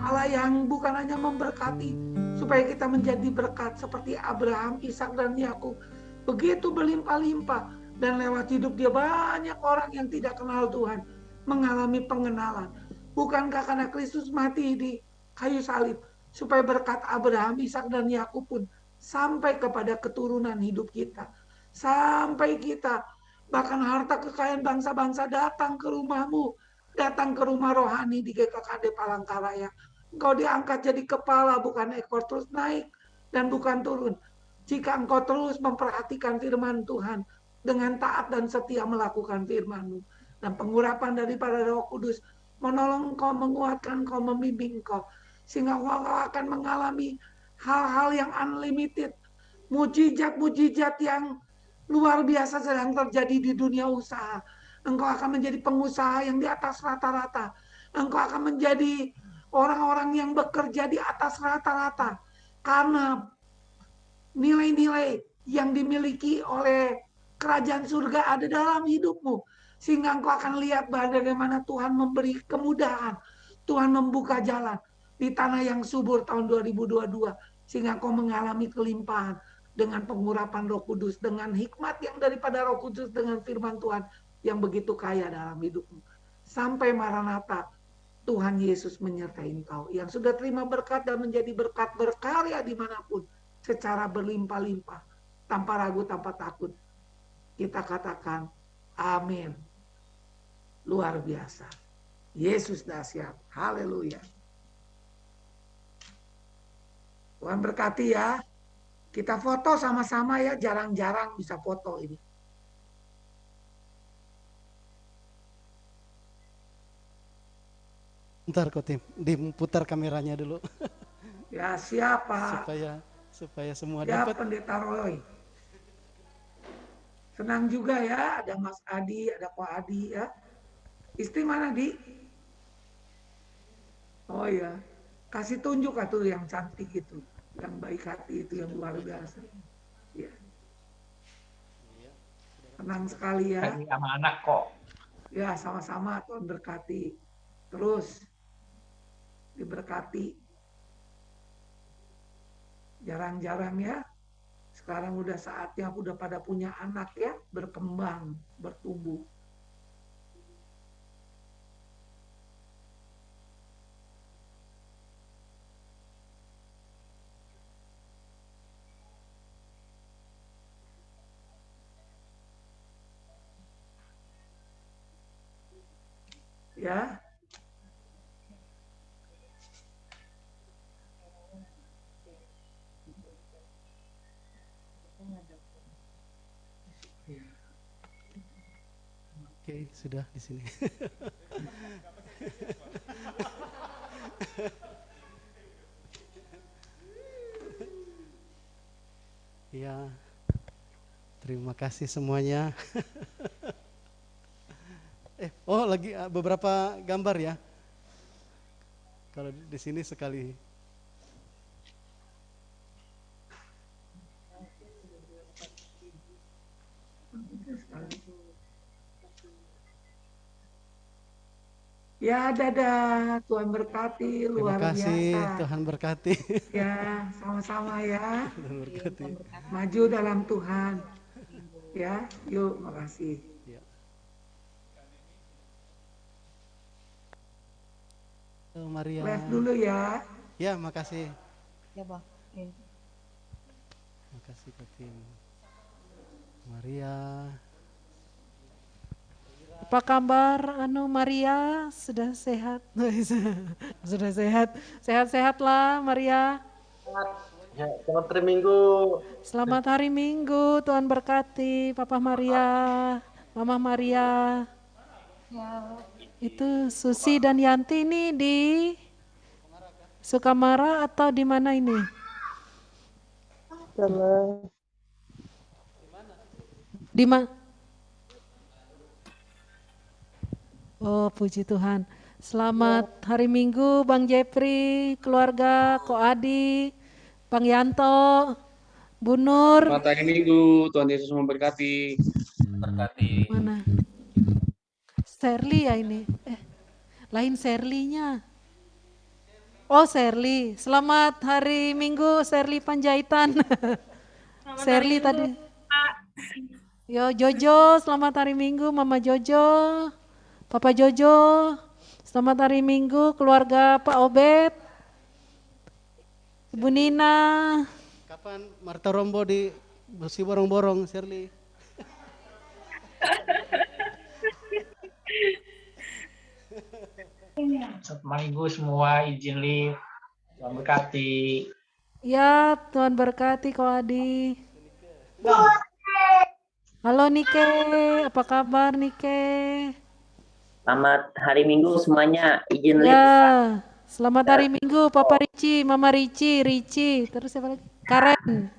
Speaker 3: Allah yang bukan hanya memberkati supaya kita menjadi berkat seperti Abraham, Ishak dan Yakub. Begitu berlimpah-limpah. Dan lewat hidup dia banyak orang yang tidak kenal Tuhan mengalami pengenalan. Bukankah karena Kristus mati di kayu salib supaya berkat Abraham, Ishak dan Yakub pun sampai kepada keturunan hidup kita. Sampai kita bahkan harta kekayaan bangsa-bangsa datang ke rumahmu, datang ke rumah rohani di GKKD Palangkaraya. Engkau diangkat jadi kepala bukan ekor, terus naik dan bukan turun. Jika engkau terus memperhatikan firman Tuhan dengan taat dan setia melakukan firman-Mu, dan pengurapan daripada Roh Kudus menolong engkau, menguatkan engkau, membimbing engkau, sehingga engkau akan mengalami hal-hal yang unlimited, mujizat-mujizat yang luar biasa sedang terjadi di dunia usaha. Engkau akan menjadi pengusaha yang di atas rata-rata. Engkau akan menjadi orang-orang yang bekerja di atas rata-rata karena nilai-nilai yang dimiliki oleh kerajaan surga ada dalam hidupmu, sehingga engkau akan lihat bagaimana Tuhan memberi kemudahan, Tuhan membuka jalan di tanah yang subur tahun 2022, sehingga engkau mengalami kelimpahan dengan pengurapan Roh Kudus, dengan hikmat yang daripada Roh Kudus, dengan firman Tuhan yang begitu kaya dalam hidupmu. Sampai Maranatha, Tuhan Yesus menyertai engkau yang sudah terima berkat dan menjadi berkat, berkarya dimanapun secara berlimpah-limpah, tanpa ragu, tanpa takut. Kita katakan amin. Luar biasa. Yesus dahsyat. Haleluya. Tuhan berkati ya. Kita foto sama-sama ya, jarang-jarang bisa foto ini.
Speaker 2: Bentar kok Tim, diputar kameranya dulu
Speaker 3: Ya siapa?
Speaker 2: supaya semua
Speaker 3: Ya
Speaker 2: dapat.
Speaker 3: Pendeta Roy. Senang juga ya, ada Mas Adi, ada Ko Adi ya. Istri mana, Di? Oh ya, kasih tunjuk atuh yang cantik itu, yang baik hati itu, yang luar biasa. Ya, senang sekali ya.
Speaker 5: Lagi sama anak kok.
Speaker 3: Ya, sama-sama Tuhan berkati. Terus diberkati. Jarang-jarang ya. Sekarang udah saatnya udah pada punya anak ya, berkembang, bertumbuh. Ya.
Speaker 2: Oke, sudah di sini. Ya, terima kasih semuanya. Lagi beberapa gambar ya. Kalau di sini sekali.
Speaker 3: Ya, dadah. Tuhan berkati,
Speaker 2: Terima
Speaker 3: luar
Speaker 2: kasih,
Speaker 3: biasa.
Speaker 2: Tuhan berkati.
Speaker 3: Ya, sama-sama ya.
Speaker 2: Tuhan berkati.
Speaker 3: Maju dalam Tuhan. Ya, yuk, makasih.
Speaker 2: Ya. Maria.
Speaker 3: Live dulu ya.
Speaker 2: Ya, makasih.
Speaker 6: Ya, Bang. Oke.
Speaker 2: Makasih Katin. Maria.
Speaker 1: Apa kabar Maria? Sudah sehat? Sudah sehat. Sehat-sehatlah Maria.
Speaker 5: Ya, selamat hari Minggu.
Speaker 1: Selamat hari Minggu, Tuhan berkati Papa Maria, Mama Maria. Itu Susi dan Yanti ini di Sukamara atau di mana ini? Di mana? Oh, puji Tuhan. Selamat hari Minggu, Bang Jepri, keluarga, Ko Adi, Bang Yanto, Bu Nur.
Speaker 7: Selamat hari Minggu, Tuhan Yesus memberkati.
Speaker 1: Mana? Serly ya ini. Lain Serlinya. Oh, Serly. Selamat hari Minggu, Serly Panjaitan. Serly tadi. Yo, Jojo, selamat hari Minggu, Mama Jojo. Papa Jojo, selamat hari Minggu, keluarga Pak Obed, Ibu Nina.
Speaker 2: Kapan Marta Rombo di besi borong-borong, Shirley?
Speaker 5: Selamat Minggu semua, izin live. Tuhan berkati.
Speaker 1: Ya, Tuhan berkati Ko Adi. Halo Nike, apa kabar Nike?
Speaker 8: Selamat hari Minggu semuanya, izin live.
Speaker 1: Ya, selamat hari Minggu Papa Ricci, Mama Ricci, terus siapa lagi? Karen.